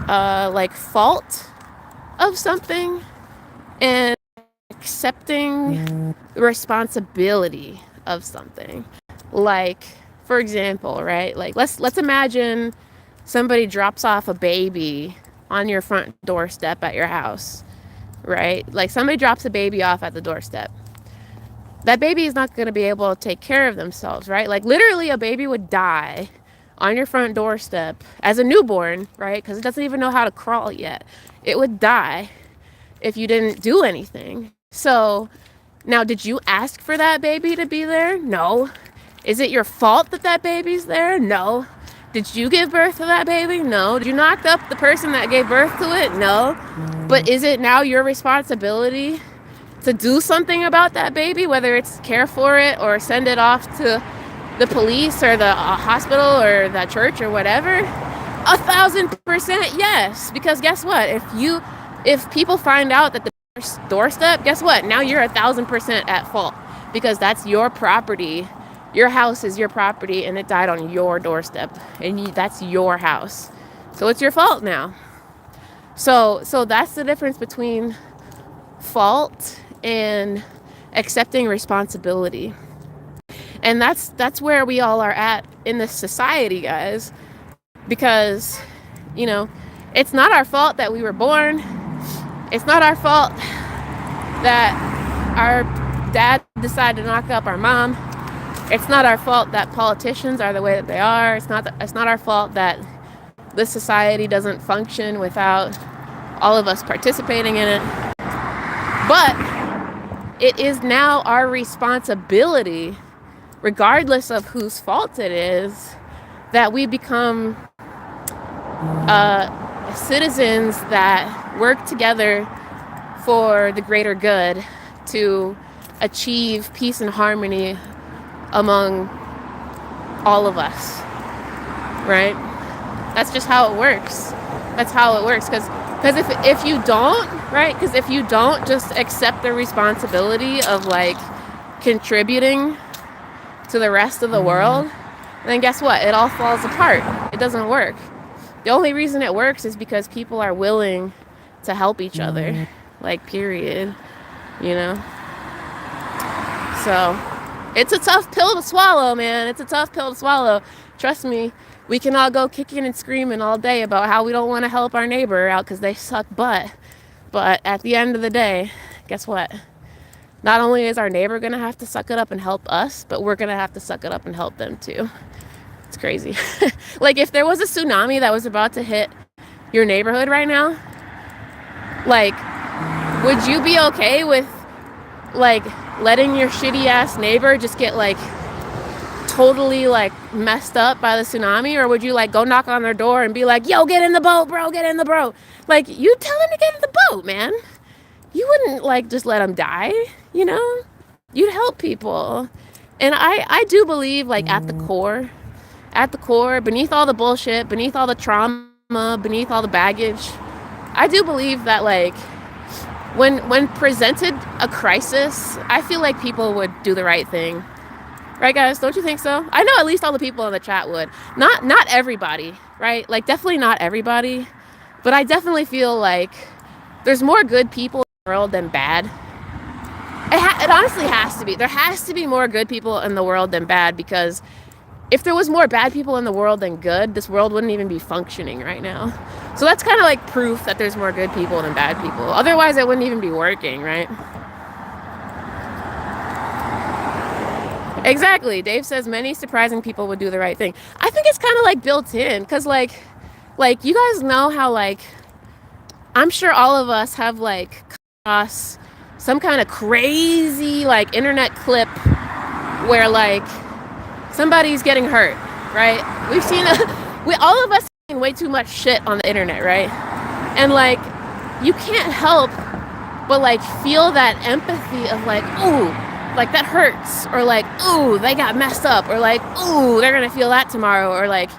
like fault of something and accepting the responsibility of something. Like, for example, right? Like, let's imagine somebody drops off a baby on your front doorstep at your house, right? Like, somebody drops a baby off at the doorstep. that baby is not going to be able to take care of themselves, right? Like literally a baby would die on your front doorstep as a newborn, right? Because it doesn't even know how to crawl yet. It would die if you didn't do anything. So now, did you ask for that baby to be there? No. Is it your fault that that baby's there? No. Did you give birth to that baby? No. Did you knock up the person that gave birth to it? No. But is it now your responsibility to do something about that baby, whether it's care for it or send it off to the police or the hospital or the church or whatever? 1,000% yes. Because guess what? If people find out that the doorstep, guess what? Now you're 1,000% at fault because that's your property. Your house is your property and it died on your doorstep and that's your house. So it's your fault now. So that's the difference between fault and accepting responsibility. And that's where we all are at in this society, guys. Because, you know, it's not our fault that we were born. It's not our fault that our dad decided to knock up our mom. It's not our fault that politicians are the way that they are. It's not our fault that this society doesn't function without all of us participating in it. But it is now our responsibility, regardless of whose fault it is, that we become citizens that work together for the greater good to achieve peace and harmony among all of us, right? That's just how it works. That's how it works. Because if you don't, right? Because if you don't just accept the responsibility of like contributing to the rest of the world, then guess what? It all falls apart. It doesn't work. The only reason it works is because people are willing to help each other, like, period, you know? So it's a tough pill to swallow, man. It's a tough pill to swallow. Trust me, we can all go kicking and screaming all day about how we don't want to help our neighbor out because they suck butt. But at the end of the day, guess what? Not only is our neighbor going to have to suck it up and help us, but we're going to have to suck it up and help them too. It's crazy. Like, if there was a tsunami that was about to hit your neighborhood right now, like, would you be okay with, like, letting your shitty ass neighbor just get, like, totally, like, messed up by the tsunami? Or would you, like, go knock on their door and be like, yo, get in the boat, bro, get in the boat? Like, you tell them to get in the boat, man. You wouldn't, like, just let them die, you know? You'd help people. And I do believe, like, at the core, beneath all the bullshit, beneath all the trauma, beneath all the baggage, I do believe that, like, when presented a crisis, I feel like people would do the right thing. Right, guys? Don't you think so? I know at least all the people in the chat would. Not everybody, right? Like, definitely not everybody. But I definitely feel like there's more good people in the world than bad. It honestly has to be. There has to be more good people in the world than bad, because if there was more bad people in the world than good, this world wouldn't even be functioning right now. So that's kind of like proof that there's more good people than bad people. Otherwise, it wouldn't even be working, right? Exactly. Dave says many surprising people would do the right thing. I think it's kind of like built in, because like you guys know how, like, I'm sure all of us have, like, across some kind of crazy, like, internet clip where, like, somebody's getting hurt, right? We've seen all of us seen way too much shit on the internet, right? And, like, you can't help but, like, feel that empathy of, like, ooh, like, that hurts, or, like, ooh, they got messed up, or, like, ooh, they're gonna feel that tomorrow, or, like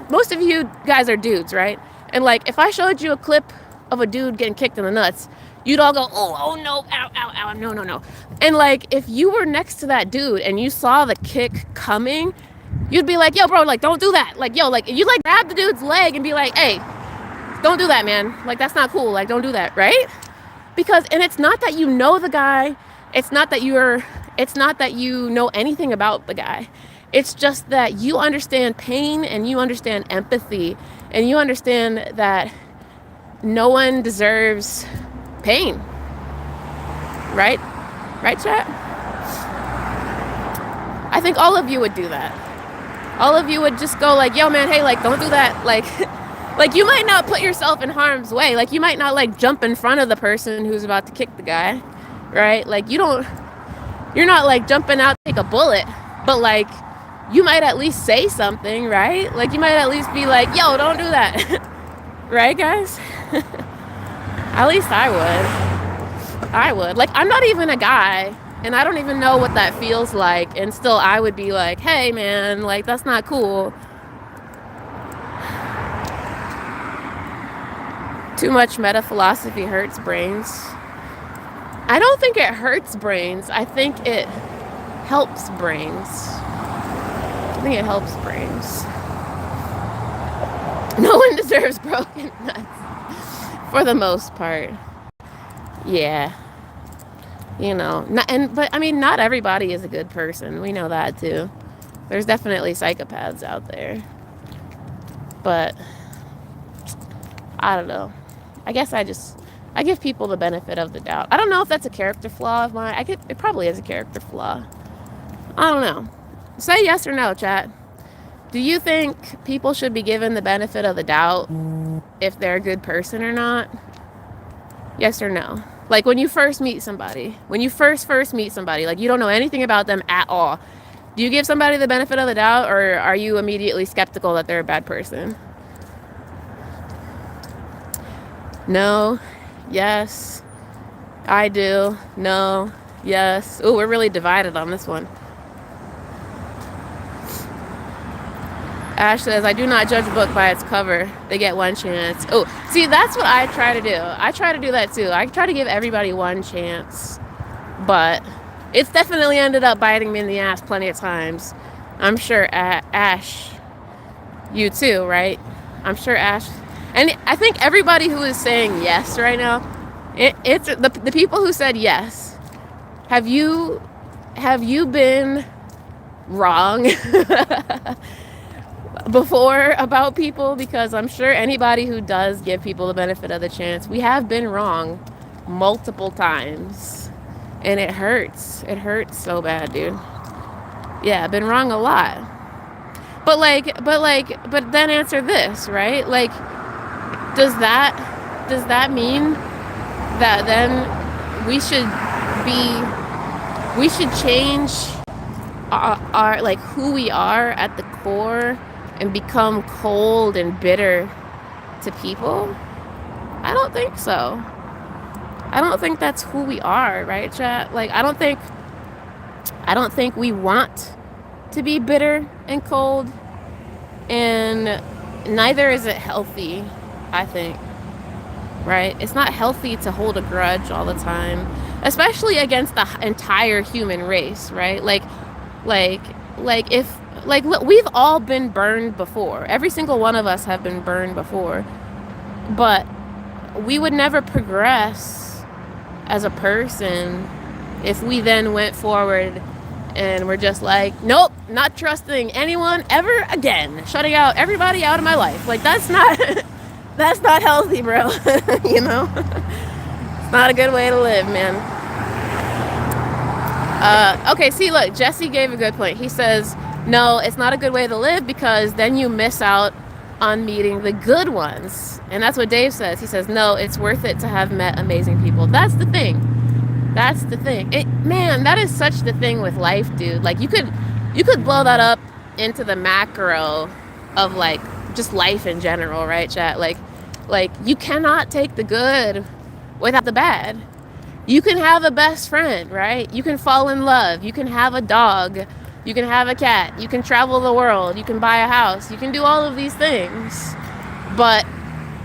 most of you guys are dudes, right? And, like, if I showed you a clip of a dude getting kicked in the nuts, you'd all go, oh no, ow, ow, ow, no. And, like, if you were next to that dude and you saw the kick coming, you'd be like, yo, bro, like, don't do that. Like, yo, like, you'd, like, grab the dude's leg and be like, hey, don't do that, man. Like, that's not cool. Like, don't do that, right? Because, and it's not that you know the guy. It's not that you know anything about the guy. It's just that you understand pain and you understand empathy and you understand that no one deserves pain. Right? Right, chat? I think all of you would do that. All of you would just go like, yo man, hey, like, don't do that. Like, like you might not put yourself in harm's way. Like you might not like jump in front of the person who's about to kick the guy, right? Like you're not like jumping out to take a bullet, but like you might at least say something, right? Like you might at least be like, yo, don't do that. Right, guys? At least I would. Like, I'm not even a guy, and I don't even know what that feels like, and still I would be like, hey, man, like, that's not cool. Too much meta philosophy hurts brains. I don't think it hurts brains. I think it helps brains. I think it helps brains. No one deserves broken nuts, for the most part. Yeah, you know, but I mean, not everybody is a good person. We know that too. There's definitely psychopaths out there, but I don't know. I guess I give people the benefit of the doubt. I don't know if that's a character flaw of mine. It probably is a character flaw. I don't know. Say yes or no, chat. Do you think people should be given the benefit of the doubt if they're a good person or not? Yes or no? Like when you first meet somebody, like you don't know anything about them at all. Do you give somebody the benefit of the doubt, or are you immediately skeptical that they're a bad person? No, yes, I do, no, yes. Ooh, we're really divided on this one. Ash says, I do not judge a book by its cover. They get one chance. Oh, see, that's what I try to do. I try to do that too. I try to give everybody one chance. But it's definitely ended up biting me in the ass plenty of times. I'm sure Ash, you too, right? I'm sure Ash. And I think everybody who is saying yes right now, it's the people who said yes. Have you been wrong before about people? Because I'm sure anybody who does give people the benefit of the chance, we have been wrong multiple times, and it hurts so bad, dude. Yeah, I've been wrong a lot, but then answer this, right? Like, does that mean that then we should change our like who we are at the core and become cold and bitter to people? I don't think so. I don't think that's who we are, right, chat? Like, I don't think we want to be bitter and cold, and neither is it healthy, I think, right? It's not healthy to hold a grudge all the time, especially against the entire human race, right? Look, we've all been burned before. Every single one of us have been burned before. But we would never progress as a person if we then went forward and we're just like, nope, not trusting anyone ever again. Shutting out everybody out of my life. Like, that's not that's not healthy, bro. You know? It's not a good way to live, man. Okay, see, look, Jesse gave a good point. He says, no, it's not a good way to live because then you miss out on meeting the good ones. And that's what Dave says. He says, no, it's worth it to have met amazing people. That's the thing. That's the thing. Man, that is such the thing with life, dude. Like, you could blow that up into the macro of, like, just life in general, right, chat? Like you cannot take the good without the bad. You can have a best friend, right? You can fall in love. You can have a dog. You can have a cat. You can travel the world. You can buy a house. You can do all of these things. But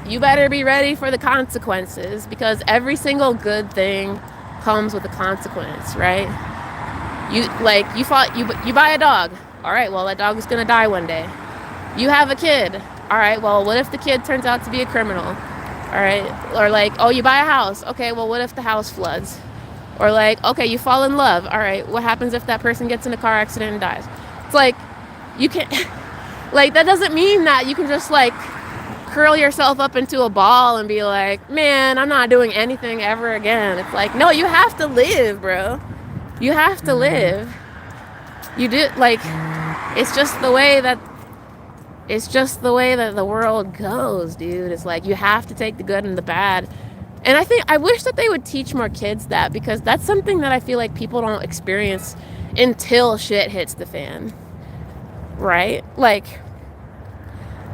you better be ready for the consequences, because every single good thing comes with a consequence, right? You buy a dog. All right, well, that dog is going to die one day. You have a kid. All right, well, what if the kid turns out to be a criminal? All right, or like, oh, you buy a house. Okay, well, what if the house floods? Or like, okay, you fall in love. All right, what happens if that person gets in a car accident and dies? It's like, you can't, like, that doesn't mean that you can just like curl yourself up into a ball and be like, man, I'm not doing anything ever again. It's like, no, you have to live, bro. You have to live. You do, like, it's just the way that the world goes, dude. It's like you have to take the good and the bad. And I wish that they would teach more kids that, because that's something that I feel like people don't experience until shit hits the fan. Right? Like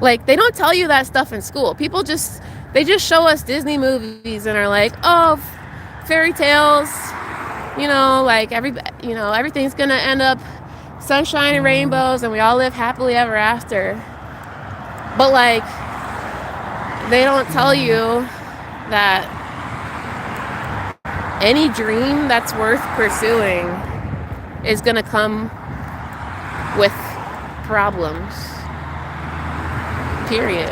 they don't tell you that stuff in school. They just show us Disney movies and are like, "Oh, fairy tales, like everything's going to end up sunshine and rainbows and we all live happily ever after." But like they don't tell you that any dream that's worth pursuing is going to come with problems. Period.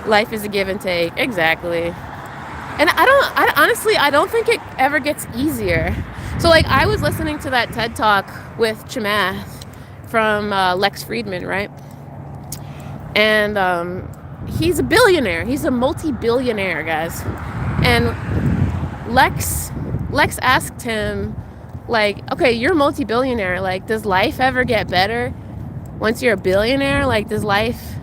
Life is a give and take. Exactly. And I don't think it ever gets easier. So like I was listening to that TED Talk with Chamath from Lex Friedman, right? And he's a billionaire. He's a multi-billionaire, guys. And Lex asked him, like, okay, you're a multi-billionaire. Like, does life ever get better once you're a billionaire? Like, does life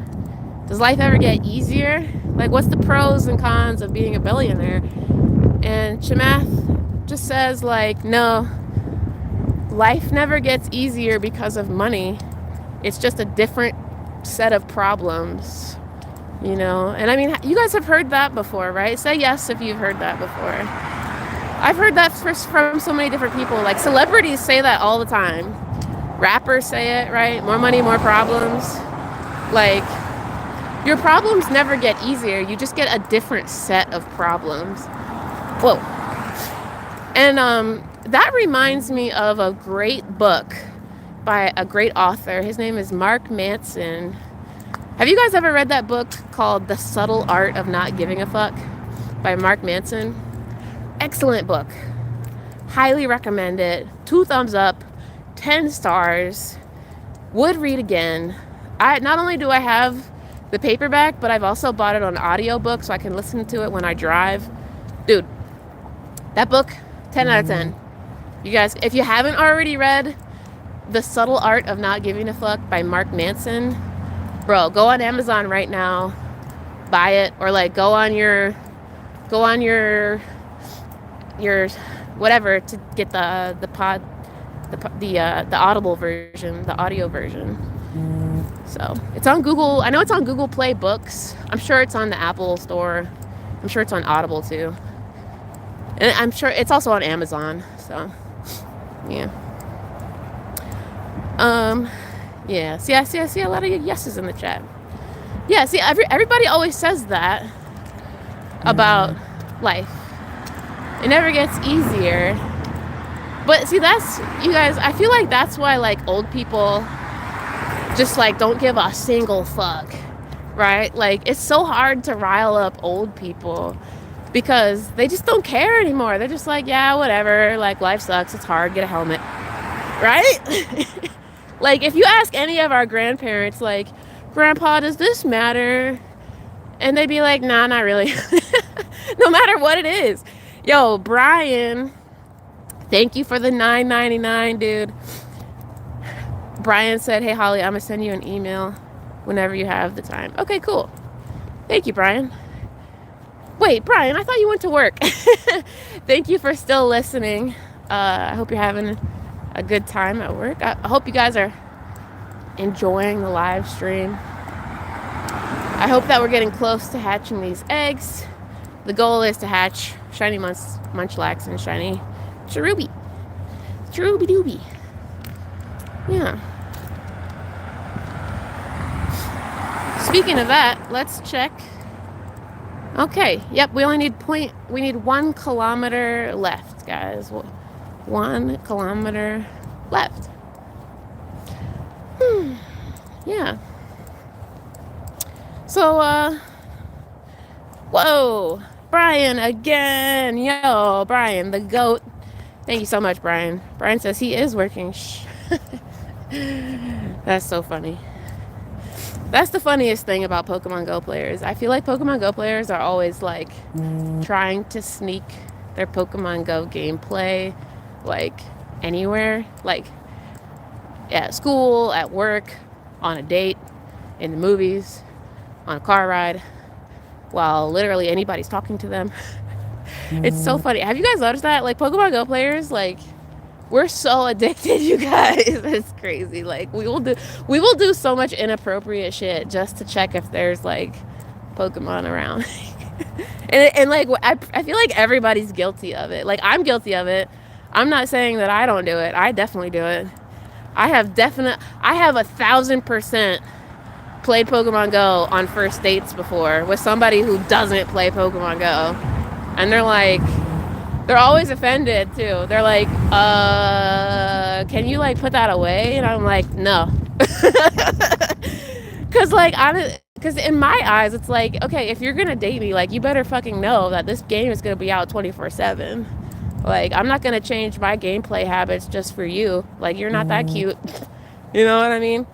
ever get easier? Like, what's the pros and cons of being a billionaire? And Chamath just says, like, no, life never gets easier because of money. It's just a different set of problems, And I mean, you guys have heard that before, right? Say yes if you've heard that before. I've heard that from so many different people. Like, celebrities say that all the time. Rappers say it, right? More money, more problems. Like, your problems never get easier. You just get a different set of problems. Whoa. And that reminds me of a great book by a great author. His name is Mark Manson. Have you guys ever read that book called The Subtle Art of Not Giving a Fuck by Mark Manson? Excellent book. Highly recommend it. 2 thumbs up, 10 stars. Would read again. Not only do I have the paperback, but I've also bought it on audiobook so I can listen to it when I drive. Dude, that book, 10 out of 10. You guys, if you haven't already read The Subtle Art of Not Giving a Fuck by Mark Manson, bro, go on Amazon right now, buy it, or like go on your whatever to get the audible version, the audio version. So it's on Google. I know it's on Google Play Books. I'm sure it's on the Apple Store. I'm sure it's on Audible too. And I'm sure it's also on Amazon. So yeah. Yeah. See, I see a lot of yeses in the chat. Yeah. See, everybody always says that about life. It never gets easier. But see, you guys, I feel like that's why like old people just like don't give a single fuck, right? Like, it's so hard to rile up old people because they just don't care anymore. They're just like, yeah, whatever, like life sucks, it's hard, get a helmet, right? Like, if you ask any of our grandparents, like, Grandpa, does this matter? And they'd be like, nah, not really. No matter what it is. Yo, Brian, thank you for the $9.99, dude. Brian said, hey, Holly, I'm going to send you an email whenever you have the time. Okay, cool. Thank you, Brian. Wait, Brian, I thought you went to work. Thank you for still listening. I hope you're having a good time at work. I hope you guys are enjoying the live stream. I hope that we're getting close to hatching these eggs. The goal is to hatch shiny Munchlax and shiny Cherubi. Cherubi dooby. Yeah. Speaking of that, let's check. Okay. Yep. We need 1 kilometer left, guys. 1 kilometer left. Yeah. So, whoa, Brian again. Yo, Brian, the GOAT. Thank you so much, Brian. Brian says he is working. That's so funny. That's the funniest thing about Pokemon Go players. I feel like Pokemon Go players are always like trying to sneak their Pokemon Go gameplay like anywhere, like at school, at work, on a date, in the movies, on a car ride, while literally anybody's talking to them. It's so funny. Have you guys noticed that? Like, Pokemon Go players, like, we're so addicted, you guys. It's crazy. Like, we will do so much inappropriate shit just to check if there's like Pokemon around. and like, I feel like everybody's guilty of it. Like, I'm guilty of it. I'm not saying that I don't do it. I definitely do it. I have 1,000% played Pokemon Go on first dates before with somebody who doesn't play Pokemon Go. And they're always offended too. They're like, can you like put that away? And I'm like, no. Because in my eyes, it's like, okay, if you're gonna date me, like, you better fucking know that this game is gonna be out 24/7. Like, I'm not gonna change my gameplay habits just for you. Like, you're not that cute. You know what I mean?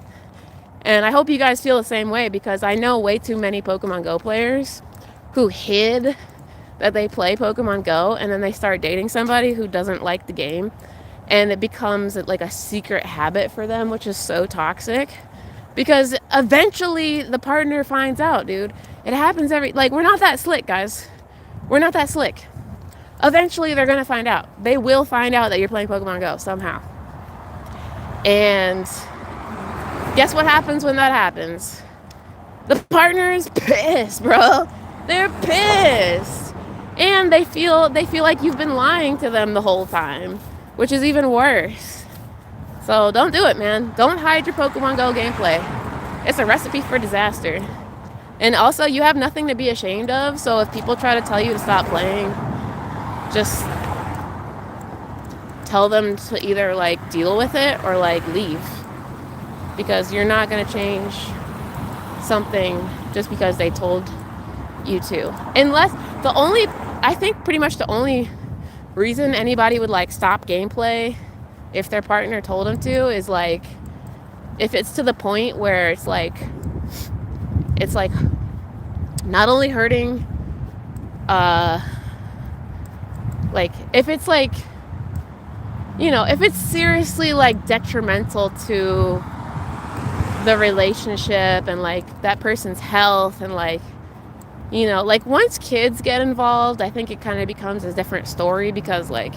And I hope you guys feel the same way, because I know way too many Pokemon Go players who hid that they play Pokemon Go, and then they start dating somebody who doesn't like the game, and it becomes like a secret habit for them, which is so toxic, because eventually the partner finds out, dude. It happens like, we're not that slick, guys. We're not that slick. Eventually they're gonna find out. They will find out that you're playing Pokemon Go somehow. And guess what happens when that happens? The partner is pissed, bro. They're pissed. And they feel like you've been lying to them the whole time, which is even worse. So don't do it, man. Don't hide your Pokemon Go gameplay. It's a recipe for disaster. And also, you have nothing to be ashamed of, so if people try to tell you to stop playing, just tell them to either like deal with it or like leave. Because you're not gonna change something just because they told you to. Unless I think pretty much the only reason anybody would like stop gameplay if their partner told them to is like if it's to the point where it's like not only hurting like if it's like, you know, if it's seriously like detrimental to the relationship and like that person's health, and like, you know, like once kids get involved, I think it kind of becomes a different story, because like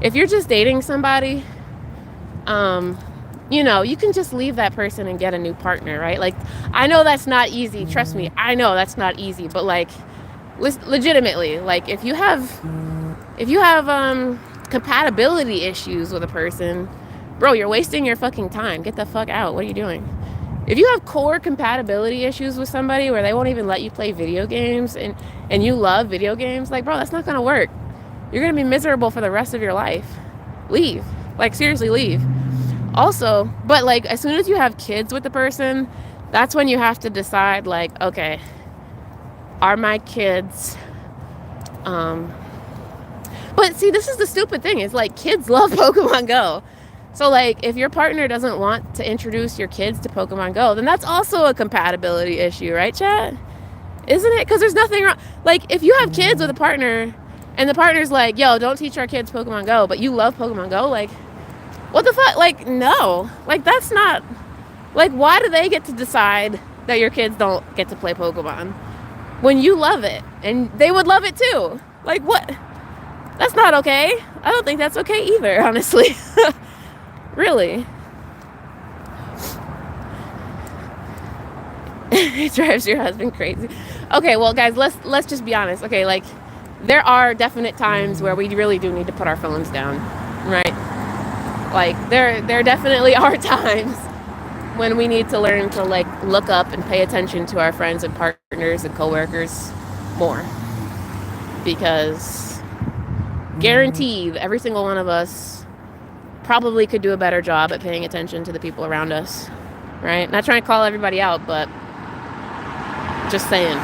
if you're just dating somebody, you know, you can just leave that person and get a new partner, right? Like, I know that's not easy, trust me, I know that's not easy, but like legitimately, like if you have compatibility issues with a person, bro, you're wasting your fucking time. Get the fuck out. What are you doing? If you have core compatibility issues with somebody where they won't even let you play video games, and you love video games, like, bro, that's not gonna work. You're gonna be miserable for the rest of your life. Leave. Like, seriously, leave. Also, but like, as soon as you have kids with the person, that's when you have to decide, like, okay, are my kids, but see, this is the stupid thing, is like, kids love Pokemon Go. So like, if your partner doesn't want to introduce your kids to Pokemon Go, then that's also a compatibility issue, right, chat? Isn't it? Because there's nothing wrong. Like, if you have kids with a partner and the partner's like, yo, don't teach our kids Pokemon Go, but you love Pokemon Go, like, what the fuck? Like, no. Like, that's not, like, why do they get to decide that your kids don't get to play Pokemon when you love it and they would love it too? Like, what? That's not okay. I don't think that's okay either, honestly. Really. It drives your husband crazy. Okay, well, guys, let's just be honest. Okay, like, there are definite times where we really do need to put our phones down, right? Like, there definitely are times when we need to learn to like look up and pay attention to our friends and partners and coworkers more, because guaranteed every single one of us probably could do a better job at paying attention to the people around us, right? Not trying to call everybody out, but just saying.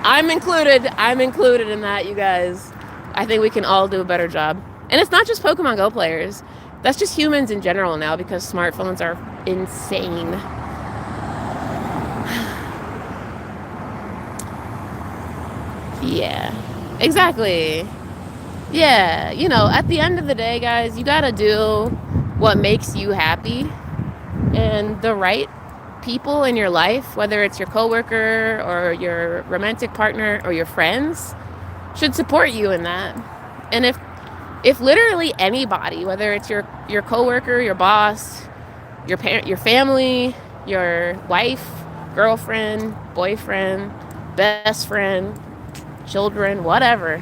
I'm included in that, you guys. I think we can all do a better job. And it's not just Pokemon Go players. That's just humans in general now, because smartphones are insane. Yeah, exactly. Yeah, you know, at the end of the day, guys, you gotta do what makes you happy. And the right people in your life, whether it's your coworker or your romantic partner or your friends, should support you in that. And if literally anybody, whether it's your coworker, your boss, your parent, your family, your wife, girlfriend, boyfriend, best friend, children, whatever,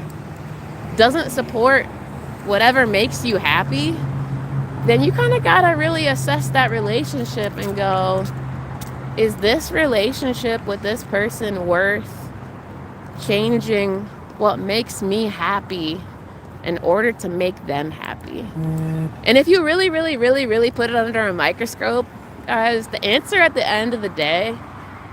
doesn't support whatever makes you happy, then you kind of gotta really assess that relationship and go, is this relationship with this person worth changing what makes me happy in order to make them happy? And if you really, really, really, really put it under a microscope, guys, the answer at the end of the day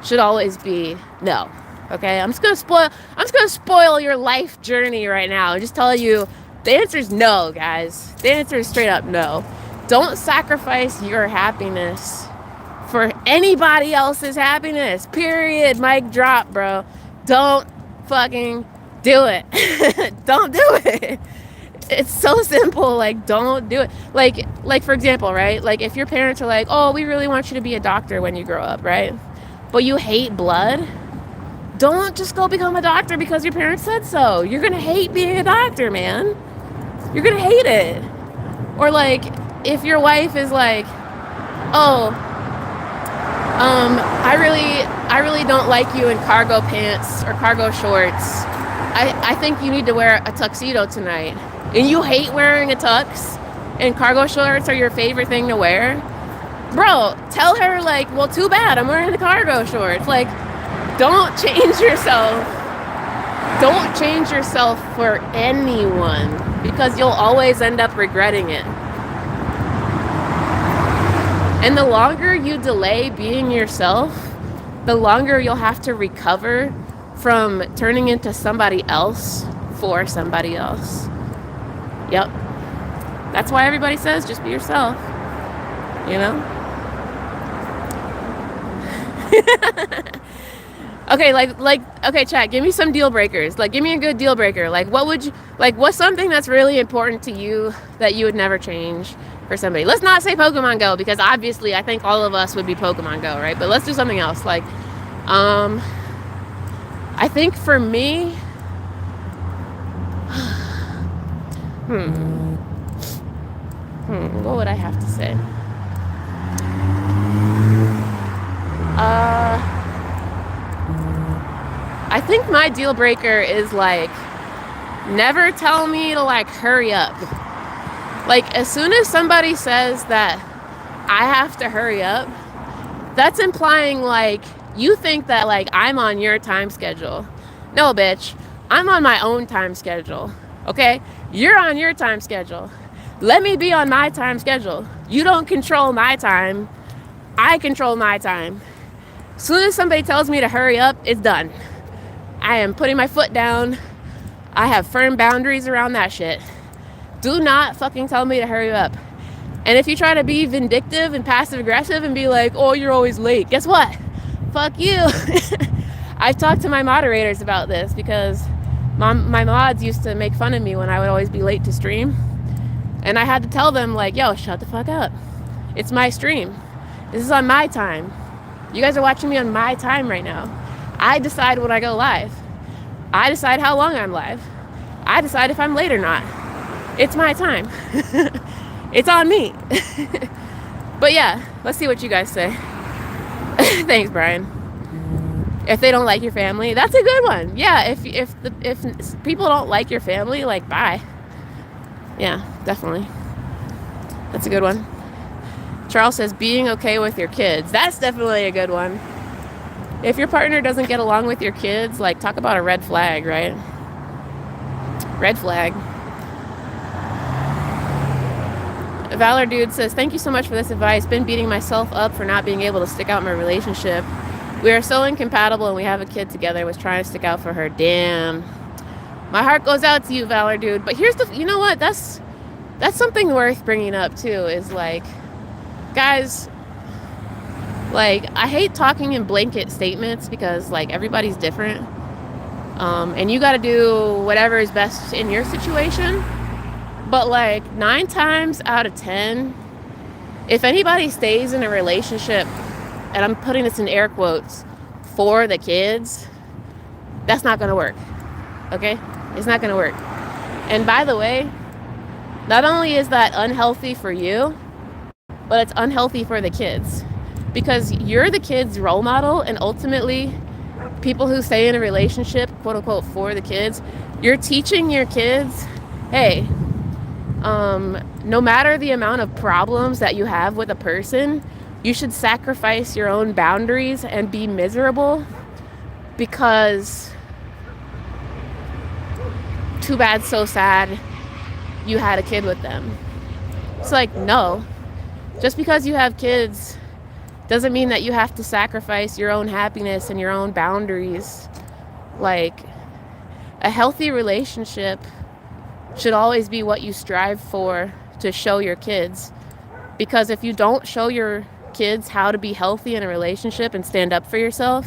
should always be no. Okay, I'm just gonna spoil your life journey right now and just tell you the answer is no, guys. The answer is straight up no. Don't sacrifice your happiness for anybody else's happiness. Period. Mic drop, bro. Don't fucking do it. Don't do it. It's so simple. Like, don't do it. Like for example, right? Like if your parents are like, oh, we really want you to be a doctor when you grow up, right? But you hate blood. Don't just go become a doctor because your parents said so. You're gonna hate being a doctor, man. You're gonna hate it. Or like, if your wife is like, oh, I really don't like you in cargo pants or cargo shorts. I think you need to wear a tuxedo tonight. And you hate wearing a tux and cargo shorts are your favorite thing to wear. Bro, tell her like, well, too bad, I'm wearing the cargo shorts. Like, don't change yourself. Don't change yourself for anyone because you'll always end up regretting it. And the longer you delay being yourself, the longer you'll have to recover from turning into somebody else for somebody else. Yep. That's why everybody says just be yourself. You know? Okay, okay, chat, give me some deal breakers. Like, give me a good deal breaker. Like, what's something that's really important to you that you would never change for somebody? Let's not say Pokemon Go, because obviously I think all of us would be Pokemon Go, right? But let's do something else. Like, I think for me, what would I have to say? I think my deal breaker is like, never tell me to like hurry up. Like, as soon as somebody says that I have to hurry up, that's implying like you think that like I'm on your time schedule. No, bitch, I'm on my own time schedule. Okay, you're on your time schedule. Let me be on my time schedule. You don't control my time. I control my time. As soon as somebody tells me to hurry up, it's done. I am putting my foot down. I have firm boundaries around that shit. Do not fucking tell me to hurry up. And if you try to be vindictive and passive aggressive and be like, oh, you're always late, guess what? Fuck you. I've talked to my moderators about this because my mods used to make fun of me when I would always be late to stream. And I had to tell them like, yo, shut the fuck up. It's my stream. This is on my time. You guys are watching me on my time right now. I decide when I go live. I decide how long I'm live. I decide if I'm late or not. It's my time. It's on me. But yeah, let's see what you guys say. Thanks, Brian. If they don't like your family, that's a good one. Yeah, if people don't like your family, like, bye. Yeah, definitely. That's a good one. Charles says being okay with your kids. That's definitely a good one. If your partner doesn't get along with your kids, like, talk about a red flag, right? Red flag. Valor Dude says, thank you so much for this advice. Been beating myself up for not being able to stick out in my relationship. We are so incompatible and we have a kid together. Was trying to stick out for her. Damn. My heart goes out to you, Valor Dude. But here's the, you know what? That's something worth bringing up too, is like, guys, like, I hate talking in blanket statements because like everybody's different. And you got to do whatever is best in your situation. But like 9 times out of 10, if anybody stays in a relationship, and I'm putting this in air quotes, for the kids, that's not going to work. Okay? It's not going to work. And by the way, not only is that unhealthy for you, but it's unhealthy for the kids. Because you're the kids' role model, and ultimately, people who stay in a relationship, quote unquote, for the kids, you're teaching your kids, hey, no matter the amount of problems that you have with a person, you should sacrifice your own boundaries and be miserable, because too bad, so sad, you had a kid with them. It's like, no. Just because you have kids doesn't mean that you have to sacrifice your own happiness and your own boundaries. Like, a healthy relationship should always be what you strive for to show your kids. Because if you don't show your kids how to be healthy in a relationship and stand up for yourself,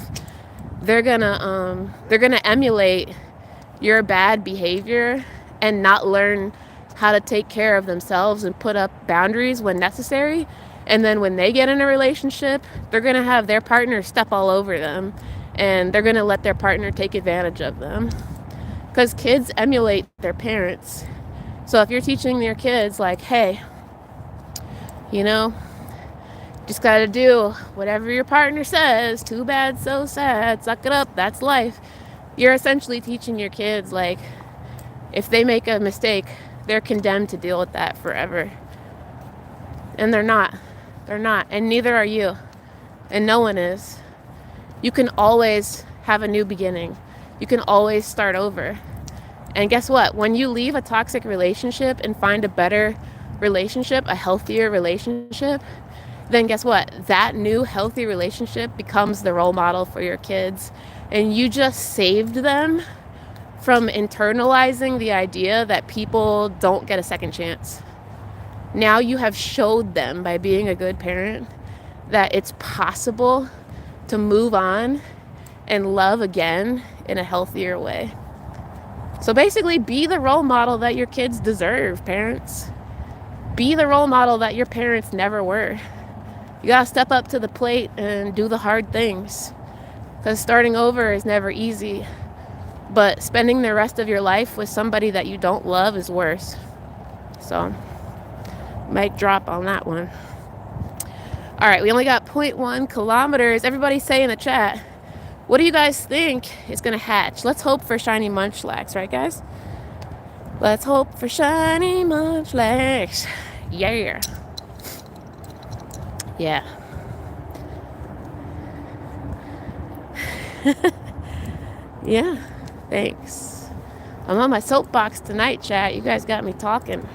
they're gonna emulate your bad behavior and not learn how to take care of themselves and put up boundaries when necessary. And then when they get in a relationship, they're gonna have their partner step all over them, and they're gonna let their partner take advantage of them. Because kids emulate their parents. So if you're teaching your kids, like, hey, you know, just gotta do whatever your partner says, too bad, so sad, suck it up, that's life. You're essentially teaching your kids, like, if they make a mistake, they're condemned to deal with that forever. And they're not. They're not. And neither are you. And no one is. You can always have a new beginning. You can always start over. And guess what? When you leave a toxic relationship and find a better relationship, a healthier relationship, then guess what? That new healthy relationship becomes the role model for your kids. And you just saved them from internalizing the idea that people don't get a second chance. Now you have showed them, by being a good parent, that it's possible to move on and love again in a healthier way. So basically, be the role model that your kids deserve, parents. Be the role model that your parents never were. You gotta step up to the plate and do the hard things. Because starting over is never easy. But spending the rest of your life with somebody that you don't love is worse. So, mic drop on that one. All right, we only got 0.1 kilometers. Everybody say in the chat, what do you guys think is going to hatch? Let's hope for shiny Munchlax, right, guys? Let's hope for shiny Munchlax. Yeah. Yeah. Yeah, thanks. I'm on my soapbox tonight, chat. You guys got me talking.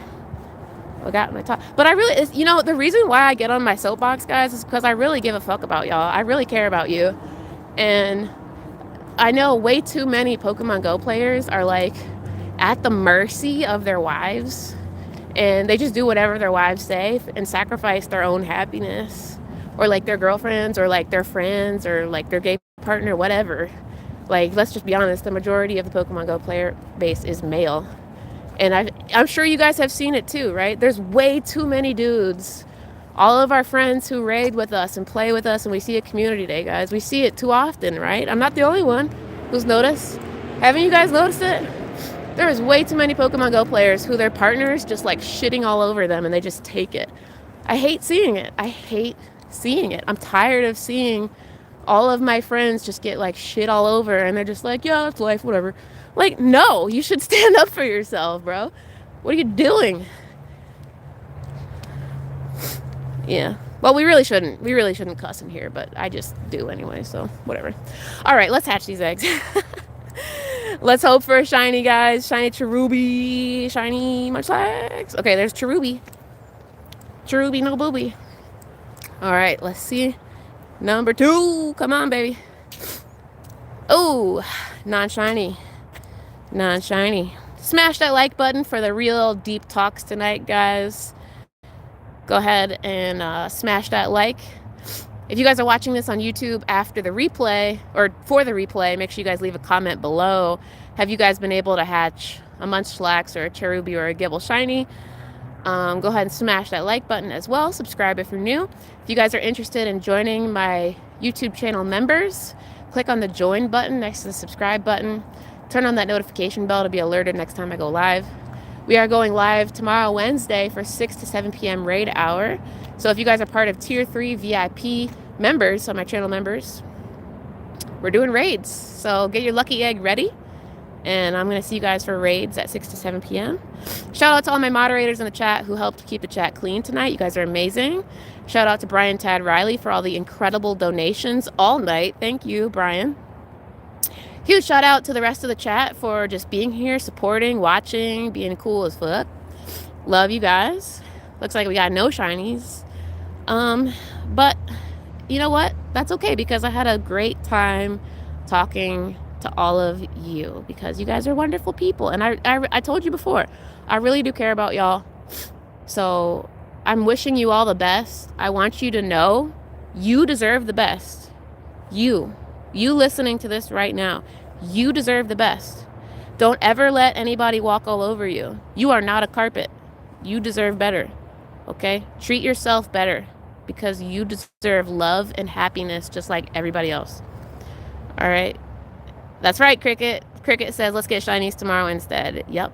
But I really, you know, the reason why I get on my soapbox, guys, is because I really give a fuck about y'all. I really care about you. And I know way too many Pokemon Go players are like at the mercy of their wives. And they just do whatever their wives say and sacrifice their own happiness. Or like their girlfriends, or like their friends, or like their gay partner, whatever. Like, let's just be honest, the majority of the Pokemon Go player base is male. And I'm sure you guys have seen it too, right? There's way too many dudes. All of our friends who raid with us and play with us, and we see a community day, guys. We see it too often, right? I'm not the only one who's noticed. Haven't you guys noticed it? There is way too many Pokemon Go players who their partners just like shitting all over them and they just take it. I hate seeing it. I hate seeing it. I'm tired of seeing all of my friends just get like shit all over and they're just like, yeah, it's life, whatever. Like, no, you should stand up for yourself, bro. What are you doing? Yeah. Well, we really shouldn't. We really shouldn't cuss in here, but I just do anyway, so whatever. All right, let's hatch these eggs. Let's hope for a shiny, guys. Shiny Cherubi. Shiny Munchlax. Okay, there's Cherubi. Cherubi, no booby. All right, let's see. Number 2. Come on, baby. Oh, non-shiny. Non-shiny. Smash that like button for the real deep talks tonight, guys. Go ahead and smash that like. If you guys are watching this on YouTube after the replay, or for the replay, make sure you guys leave a comment below. Have you guys been able to hatch a Munchlax or a Cherubi or a Gible shiny? Go ahead and smash that like button as well. Subscribe if you're new. If you guys are interested in joining my YouTube channel members, click on the join button next to the subscribe button. Turn on that notification bell to be alerted next time I go live. We are going live tomorrow, Wednesday, for 6 to 7 p.m. raid hour. So if you guys are part of Tier 3 VIP members, so my channel members, we're doing raids. So get your lucky egg ready. And I'm going to see you guys for raids at 6 to 7 p.m. Shout out to all my moderators in the chat who helped keep the chat clean tonight. You guys are amazing. Shout out to Brian Tad Riley for all the incredible donations all night. Thank you, Brian. Huge shout out to the rest of the chat for just being here, supporting, watching, being cool as fuck. Love you guys. Looks like we got no shinies. But you know what? That's okay, because I had a great time talking to all of you, because you guys are wonderful people. And I told you before, I really do care about y'all. So I'm wishing you all the best. I want you to know you deserve the best. You listening to this right now, you deserve the best. Don't ever let anybody walk all over you. You are not a carpet. You deserve better. Okay? Treat yourself better, because you deserve love and happiness just like everybody else. All right? That's right, Cricket. Cricket says, let's get shinies tomorrow instead. Yep.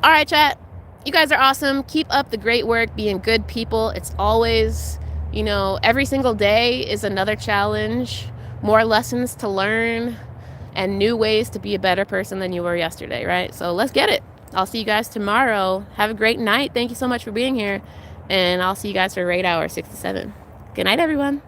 All right, chat. You guys are awesome. Keep up the great work, being good people. It's always, you know, every single day is another challenge, more lessons to learn, and new ways to be a better person than you were yesterday, right? So let's get it. I'll see you guys tomorrow. Have a great night. Thank you so much for being here. And I'll see you guys for raid hour 6 to 7. Good night, everyone.